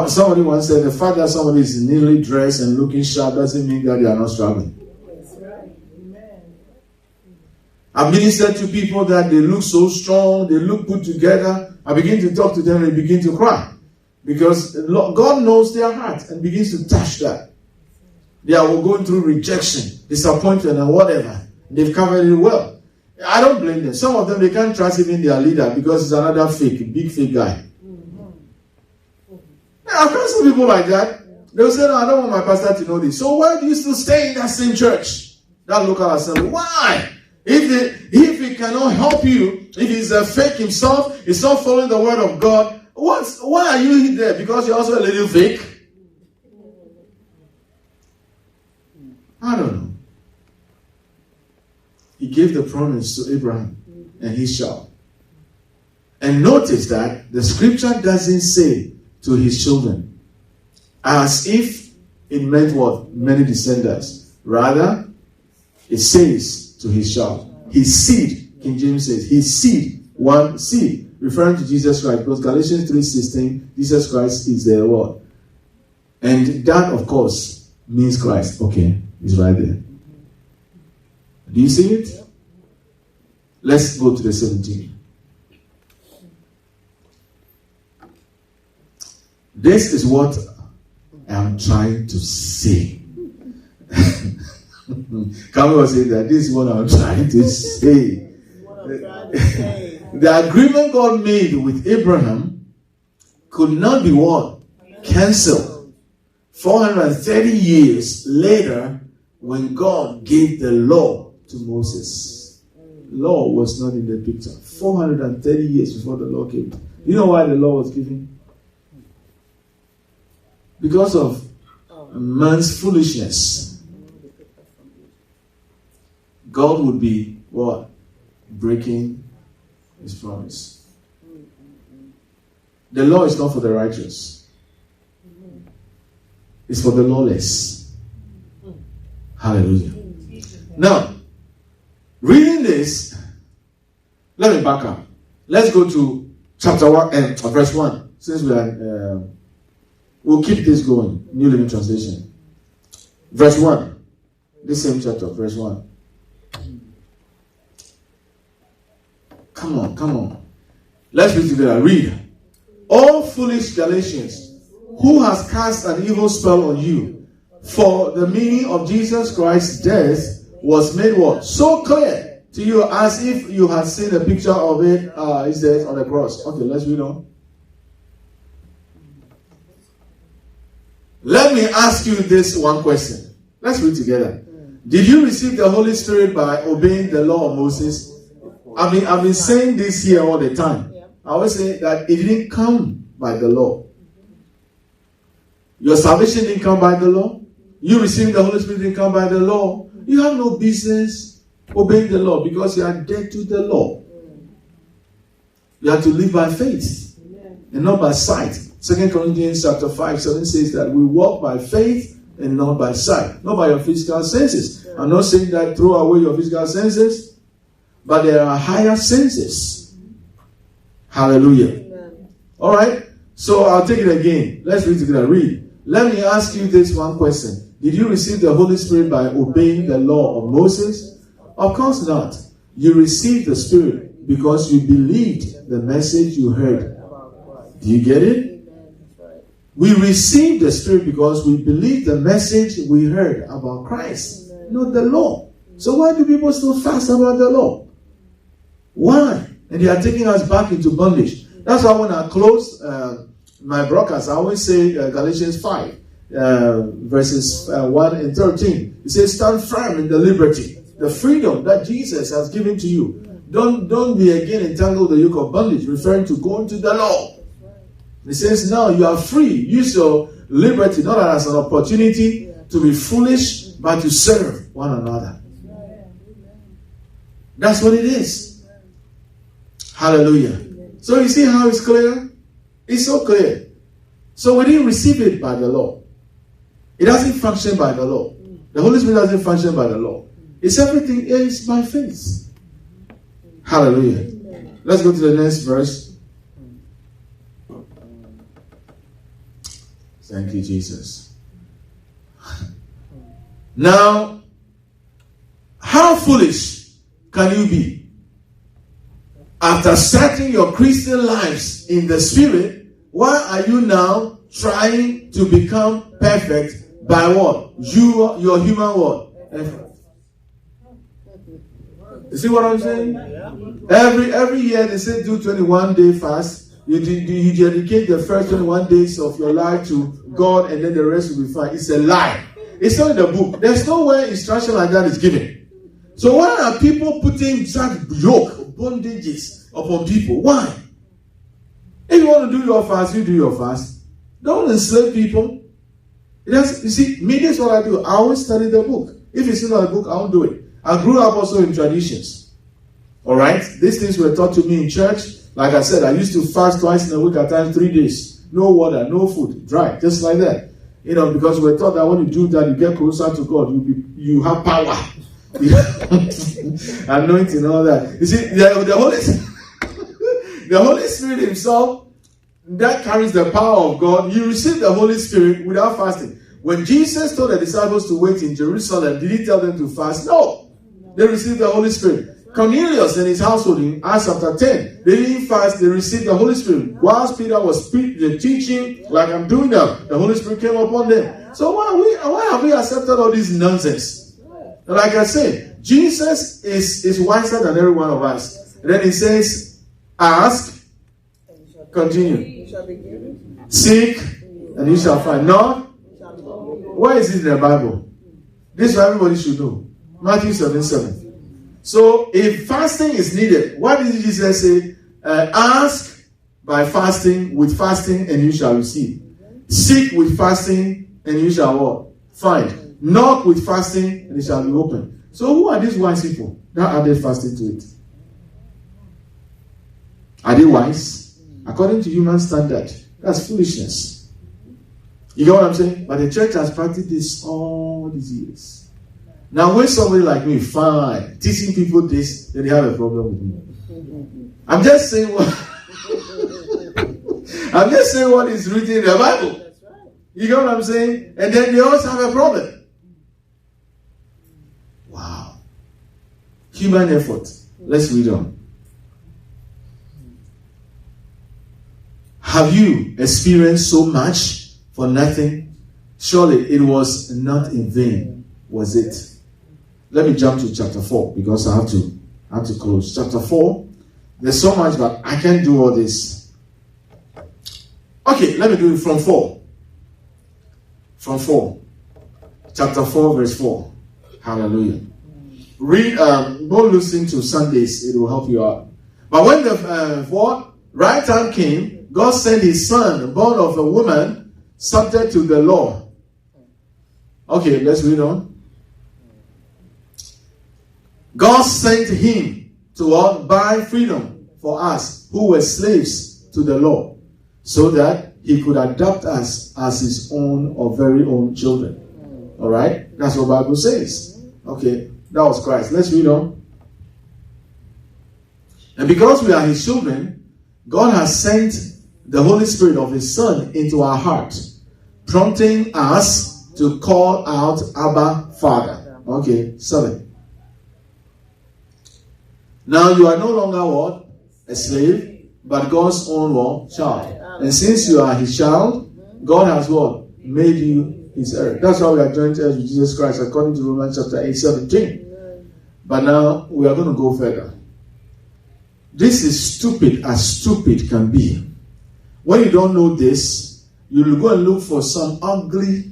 Somebody once said, the fact that somebody is neatly dressed and looking sharp doesn't mean that they are not struggling. I ministered to people that they look so strong, they look put together. I begin to talk to them and begin to cry. Because God knows their heart and begins to touch that. They are going through rejection, disappointment and whatever. They've covered it well. I don't blame them. Some of them, they can't trust even their leader because he's another big fake guy. I've heard some people like that. They'll say, no, I don't want my pastor to know this. So why do you still stay in that same church? That local assembly. Why? If he cannot help you, if he's a fake himself, he's not following the word of God, why are you there? Because you're also a little fake? I don't know. He gave the promise to Abraham and his child. And notice that the scripture doesn't say to his children as if it meant what? Many descendants. Rather, it says to his child. His seed, King James says, his seed, one seed, referring to Jesus Christ. Because Galatians 3:16, Jesus Christ is the word. And that, of course, means Christ. Okay, it's right there. Do you see it? Let's go to the 17. This is what I'm trying to say. Camille was saying that this is what I'm trying to say. The agreement God made with Abraham could not be what? Cancelled. 430 years later, when God gave the law to Moses. Law was not in the picture. 430 years before the law came. You know why the law was given? Because of man's foolishness. God would be what? Breaking his promise. The law is not for the righteous. is for the lawless. Hallelujah. Now, reading this, let me back up. Let's go to chapter 1 and verse 1. Since we are, we'll keep this going. New Living Translation. Verse 1. This same chapter, verse 1. Come on. Let's read together. Read. O foolish Galatians, who has cast an evil spell on you? For the meaning of Jesus Christ's death was made what? So clear to you as if you had seen a picture of it, his death on the cross. Okay, let's read on. Let me ask you this one question. Let's read together. Did you receive the Holy Spirit by obeying the law of Moses? I've been saying this here all the time. I always say that it didn't come by the law. Your salvation didn't come by the law. You receiving the Holy Spirit didn't come by the law. You have no business obeying the law because you are dead to the law. You have to live by faith and not by sight. 2 Corinthians chapter 5:7 says that we walk by faith and not by sight, not by your physical senses. I'm not saying that throw away your physical senses, but there are higher senses. Hallelujah. All right. So I'll take it again. Let's read together. Read. Let me ask you this one question. Did you receive the Holy Spirit by obeying the law of Moses? Of course not. You received the Spirit because you believed the message you heard. Do you get it? We received the Spirit because we believed the message we heard about Christ, not the law. So why do people still fast about the law? Why? And they are taking us back into bondage. That's why when I close my broadcast, I always say Galatians 5, verses 1 and 13. It says, stand firm in the liberty, the freedom that Jesus has given to you. Don't be again entangled in the yoke of bondage, referring to going to the law. It says, now you are free. Use your liberty not as an opportunity to be foolish, but to serve one another. That's what it is. Hallelujah. So you see how it's clear? It's so clear. So we didn't receive it by the law. It doesn't function by the law. The Holy Spirit doesn't function by the law. It's everything is by faith. Hallelujah. Let's go to the next verse. Thank you, Jesus. Now, how foolish can you be? After starting your Christian lives in the Spirit, why are you now trying to become perfect by what? Your human what? Effort. You see what I'm saying? Every year they say do 21-day fast. You dedicate the first 21 days of your life to God and then the rest will be fine. It's a lie. It's not in the book. There's nowhere instruction like that is given. So why are people putting such yoke, bondages upon people? Why? If you want to do your fast, you do your fast. Don't enslave people. You see, me, this is what I do. I always study the book. If it's not a book, I won't do it. I grew up also in traditions. All right? These things were taught to me in church. Like I said, I used to fast twice in a week, at times 3 days. No water, no food, dry, just like that. You know, because we're taught that when you do that, you get closer to God. You have power. Anointing and all that. You see, the Holy Spirit himself, that carries the power of God. You receive the Holy Spirit without fasting. When Jesus told the disciples to wait in Jerusalem, did he tell them to fast? No. They received the Holy Spirit. Cornelius and his household in Acts chapter 10, they didn't fast, they received the Holy Spirit. Whilst Peter was teaching, like I'm doing now, the Holy Spirit came upon them. So why have we accepted all this nonsense? Like I said, Jesus is wiser than every one of us. And then he says, ask, continue. Seek, and you shall find. Knock. Where is it in the Bible? This everybody should know. Matthew 7:7. So if fasting is needed, what did Jesus say? Ask by fasting, with fasting, and you shall receive. Seek with fasting, and you shall what? Find. Knock with fasting, and it shall be open. So who are these wise people that added fasting to it? Are they wise? According to human standard, that's foolishness. You get what I'm saying? But the church has practiced this all these years. Now, when somebody like me, fine, teaching people this, then they have a problem with me. I'm just saying what I'm just saying what is written in the Bible. You get what I'm saying? And then they also have a problem. Wow. Human effort. Let's read on. Have you experienced so much for nothing? Surely it was not in vain, was it? Let me jump to chapter 4 because I have to close. Chapter 4. There's so much, but I can't do all this. Okay, let me do it from 4. From 4. Chapter 4, verse 4. Hallelujah. Read, go listen to Sundays, it will help you out. But when the right time came, God sent his son, born of a woman, subject to the law. Okay, let's read on. God sent him to buy freedom for us who were slaves to the law, so that he could adopt us as his own or very own children. All right? That's what the Bible says. Okay, that was Christ. Let's read on. And because we are his children, God has sent the Holy Spirit of his Son into our heart, prompting us to call out, Abba, Father. Okay, 7. Now you are no longer what? A slave, but God's own what? Child. And since you are his child, God has what? Made you his heir. That's why we are joint heirs with Jesus Christ, according to Romans chapter 8:17. But now we are going to go further. This is stupid as stupid can be. When you don't know this, you'll go and look for some ugly.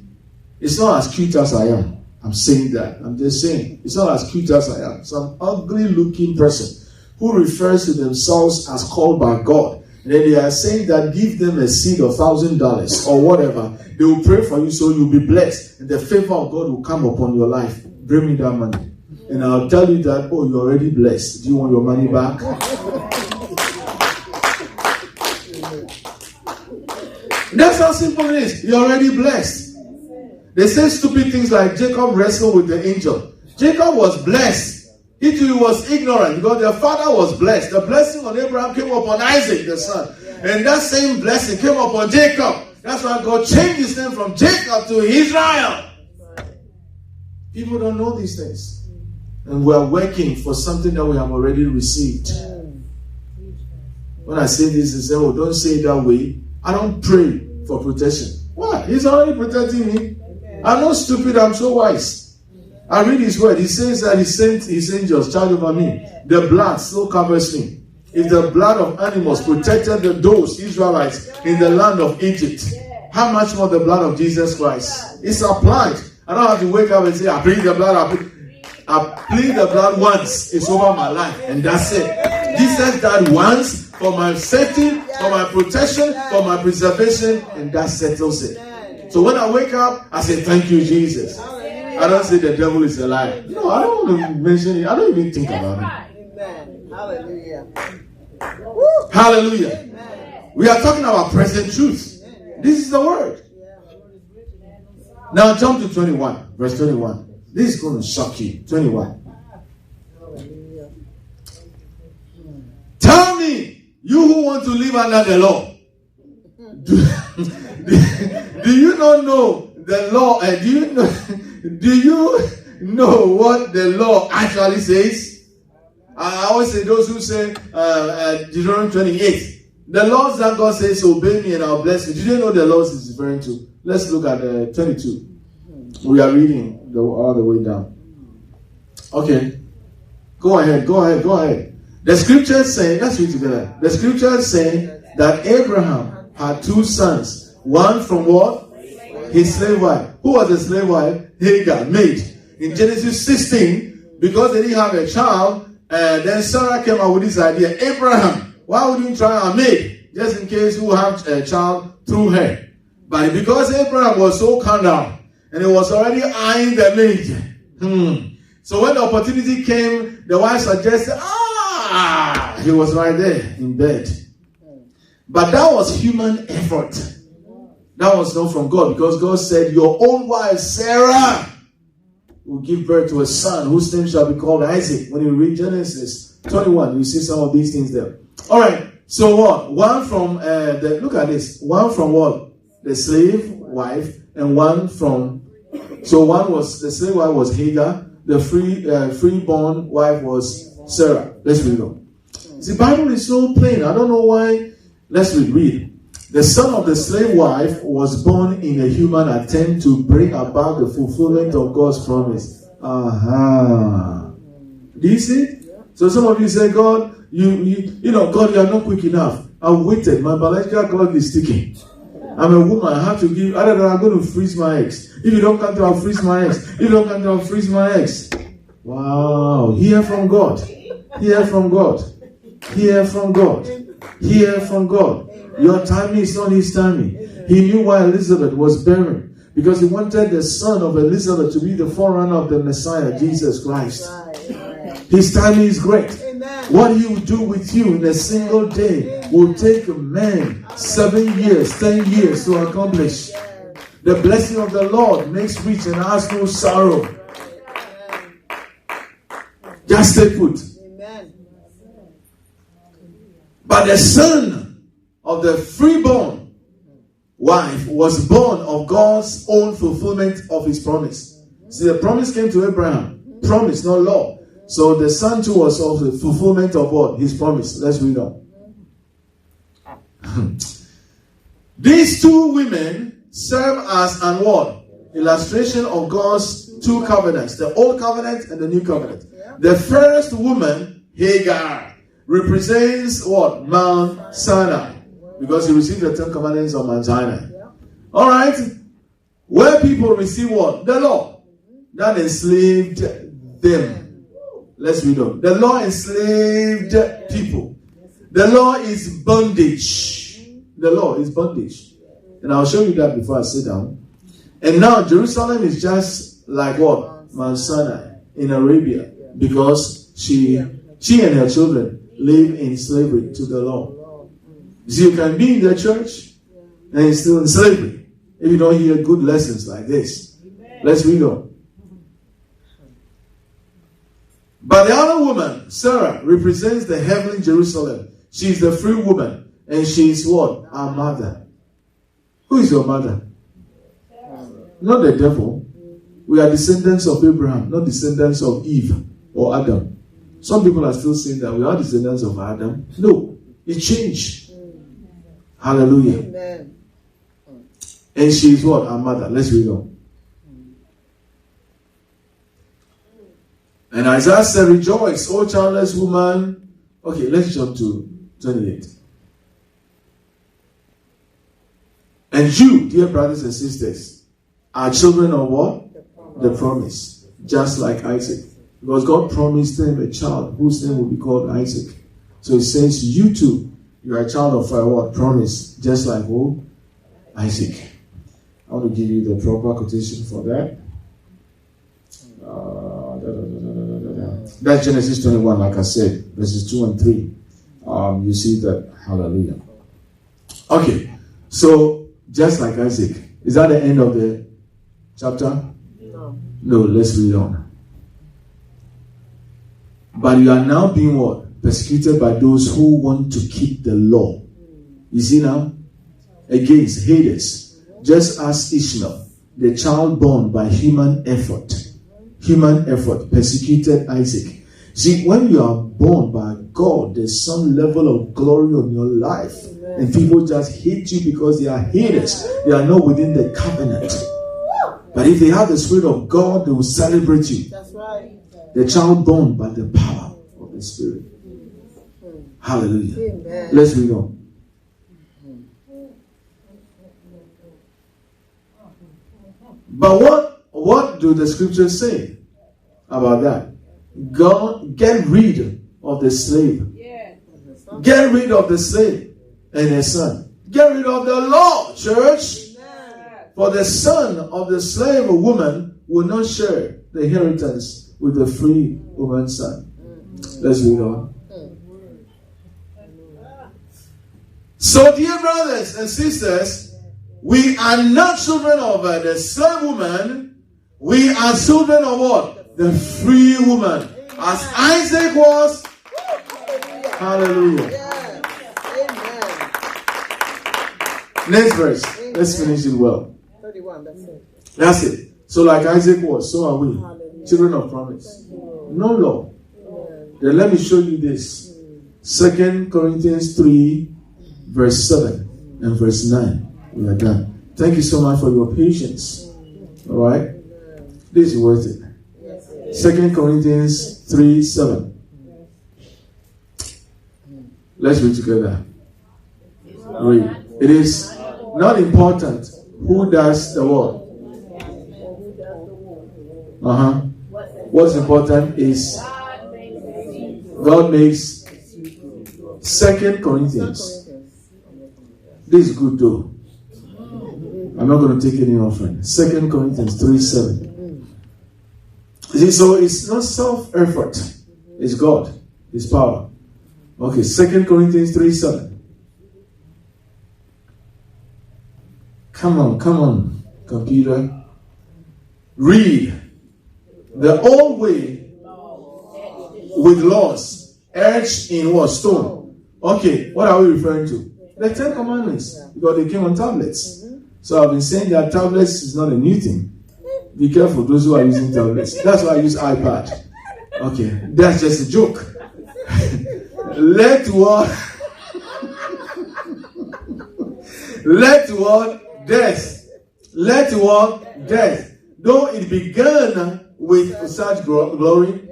It's not as cute as I am. I'm saying that. I'm just saying. It's not as cute as I am. Some ugly looking person who refers to themselves as called by God. And then they are saying that give them a seed of $1,000 or whatever. They will pray for you so you'll be blessed. And the favor of God will come upon your life. Bring me that money. And I'll tell you that, oh, you're already blessed. Do you want your money back? That's how simple it is. You're already blessed. They say stupid things like Jacob wrestled with the angel. Jacob was blessed. He too was ignorant because their father was blessed. The blessing on Abraham came upon Isaac, the son. And that same blessing came upon Jacob. That's why God changed his name from Jacob to Israel. People don't know these things. And we are working for something that we have already received. When I say this, they say, oh, don't say it that way. I don't pray for protection. Why? He's already protecting me. I'm not stupid, I'm so wise. I read his word. He says that he sent his angels charge over me. The blood still covers me. If the blood of animals protected those Israelites in the land of Egypt, how much more the blood of Jesus Christ? It's applied. I don't have to wake up and say, I plead the blood. I plead the blood once. It's over my life. And that's it. Jesus died once for my safety, for my protection, for my preservation. And that settles it. So when I wake up, I say, thank you, Jesus. I don't say the devil is a liar. No, I don't want to mention it. I don't even think about it. Amen. Hallelujah. Hallelujah. Amen. We are talking about present truth. This is the word. Now jump to 21. Verse 21. This is going to shock you. 21. Tell me, you who want to live under the law. Do you not know the law? Do you know what the law actually says? I always say those who say Deuteronomy 28. The laws that God says, obey me and I'll bless you. Do you know the laws is referring to? Let's look at 22. We are reading all the way down. Okay. Go ahead. The scriptures say, let's read together. The scriptures say that Abraham had 2 sons. One from what? His slave wife. Who was the slave wife? Hagar, maid. In Genesis 16, because they didn't have a child, then Sarah came up with this idea. Abraham, why would you try a maid? Just in case you have a child through her. But because Abraham was so carnal, and he was already eyeing the maid. So when the opportunity came, the wife suggested, he was right there in bed. But that was human effort. That was not from God, because God said, your own wife, Sarah, will give birth to a son whose name shall be called Isaac. When you read Genesis 21, you see some of these things there. All right. So what? One from look at this. One from what? The slave wife, and one from. So one was the slave wife was Hagar. The freeborn wife was Sarah. Let's read on. The Bible is so plain. I don't know why. Let's read. The son of the slave wife was born in a human attempt to bring about the fulfillment of God's promise. Do you see? So some of you say, God, you know, God, you are not quick enough. I've waited. My biological clock is ticking. I'm a woman. I have to give. Other than I'm going to freeze my eggs. If you don't come to, I'll freeze my eggs. If you don't come to, I'll freeze my eggs. Wow. Hear from God. Hear from God. Hear from God. Hear from God. Your timing is not his timing. He knew why Elizabeth was barren, because he wanted the son of Elizabeth to be the forerunner of the Messiah, Jesus Christ. His timing is great. What he will do with you in a single day will take a man 7 years, 10 years to accomplish. The blessing of the Lord makes rich and has no sorrow. Just stay put. But the son of the freeborn wife was born of God's own fulfillment of his promise. See, the promise came to Abraham. Promise, not law. So the son too was of the fulfillment of what? His promise. Let's read on. These two women serve as an what? Illustration of God's two covenants. The old covenant and the new covenant. The first woman, Hagar, represents what? Mount Sinai. Because he received the 10 commandments on Mount Sinai. Alright. Where people receive what? The law. That enslaved them. Let's read on. The law enslaved people. The law is bondage. The law is bondage. And I'll show you that before I sit down. And now Jerusalem is just like what? Mount Sinai in Arabia. Because she and her children live in slavery to the law. So you can be in the church and you're still in slavery if you don't hear good lessons like this. Let's read on. But the other woman, Sarah, represents the heavenly Jerusalem. She's the free woman. And she's what? Our mother. Who is your mother? Not the devil. We are descendants of Abraham, not descendants of Eve or Adam. Some people are still saying that we are descendants of Adam. No, it changed. Hallelujah. Amen. And she is what? Our mother. Let's read on. And Isaiah said, rejoice, O childless woman. Okay, let's jump to 28. And you, dear brothers and sisters, are children of what? The promise. Just like Isaac. Because God promised them a child whose name will be called Isaac. So it says, you too, you are a child of what? Promise. Just like who? Isaac. I want to give you the proper quotation for that. That's Genesis 21, like I said. Verses 2 and 3. You see that. Hallelujah. Okay. So, just like Isaac. Is that the end of the chapter? No, let's read on. But you are now being what? Persecuted by those who want to keep the law. You see now? Against haters. Just as Ishmael, the child born by human effort, persecuted Isaac. See, when you are born by God, there's some level of glory on your life. And people just hate you because they are haters. They are not within the covenant. But if they have the Spirit of God, they will celebrate you. That's right. The child born by the power of the Spirit. Hallelujah. Amen. Let's read on. But what do the scriptures say about that? God, get rid of the slave. Yeah. Get rid of the slave and his son. Get rid of the law, church. Amen. For the son of the slave or woman will not share the inheritance with the free woman's son. Let's read on. So, dear brothers and sisters, we are not children of the slave woman. We are children of what? The free woman. As Isaac was. Hallelujah. Yes. Amen. Next verse. Let's finish it well. 31, that's it. That's it. So like Isaac was, so are we. Children of promise. No law. Then let me show you this. 2 Corinthians 3, verse 7 and verse 9. We are done. Thank you so much for your patience. Alright? This is worth it. 2 Corinthians 3, 7. Let's read together. Read. It is not important who does the work. What's important is God makes 2 Corinthians. This is good though. I'm not going to take any offering. 2 Corinthians 3:7. See, so it's not self-effort. It's God. It's power. Okay, 2 Corinthians 3:7. Come on, computer. Read. The old way with laws etched in what? Stone. Okay, what are we referring to? The 10 Commandments. Because they came on tablets. So I've been saying that tablets is not a new thing. Be careful, those who are using tablets. That's why I use iPad. Okay, that's just a joke. Let what? Death. Let what? Death. Though it began with such glory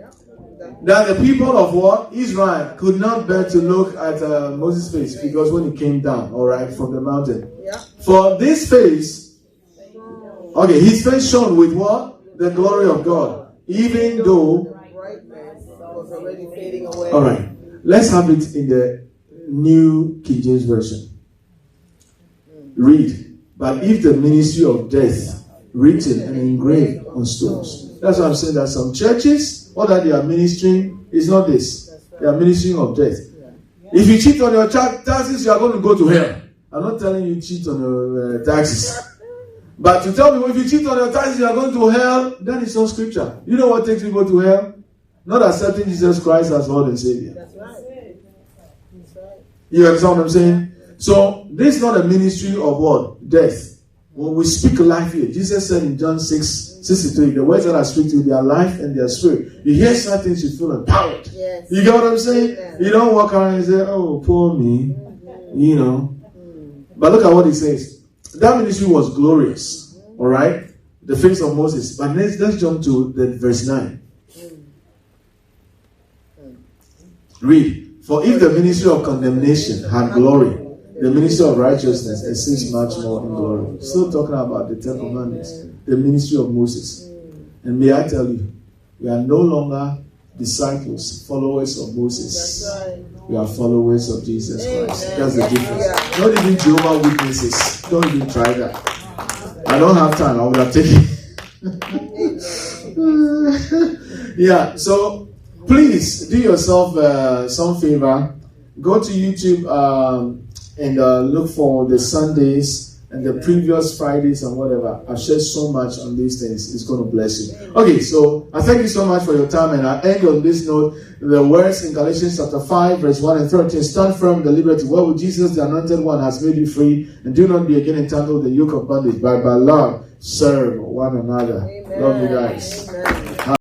that the people of what? Israel could not bear to look at Moses' face because when he came down, alright, from the mountain. For this face, okay, his face shone with what? The glory of God. Even though Brightness was already fading away. alright, let's have it in the New King James Version. Read. But if the ministry of death written and engraved on stones. That's why I'm saying that some churches, what that they are ministering is not this. They are ministering of death. If you cheat on your taxes, you are going to go to hell. I'm not telling you cheat on your taxes. But to tell me, if you cheat on your taxes, you are going to hell, that is not scripture. You know what takes people to hell? Not accepting Jesus Christ as Lord and Savior. That's right. That's right. You understand what I'm saying? So, this is not a ministry of what? Death. When we speak life here, Jesus said in John 6:63, the words that I speak to you, they are life and they are spirit. You hear certain things, you feel empowered. Yes. You get what I'm saying? You don't walk around and say, oh, poor me. You know. But look at what he says. That ministry was glorious. Alright? The face of Moses. But let's jump to the verse 9. Read. For if the ministry of condemnation had glory, the ministry of righteousness exceeds much more in glory. Still talking about the 10 Commandments, the ministry of Moses. And may I tell you, we are no longer disciples, followers of Moses. We are followers of Jesus Christ. That's the difference. Not even Jehovah's Witnesses. Don't even try that. I don't have time. I would have taken yeah, so please do yourself some favor. Go to YouTube and look for the Sundays and the previous Fridays and whatever. I've shared so much on these things. It's going to bless you. Okay, so I thank you so much for your time, and I end on this note. The words in Galatians chapter 5, verse 1 and 13. Stand firm, the liberty wherewith Jesus, the anointed one, has made you free, and do not be again entangled in the yoke of bondage, but by love serve one another. Amen. Love you guys. Amen.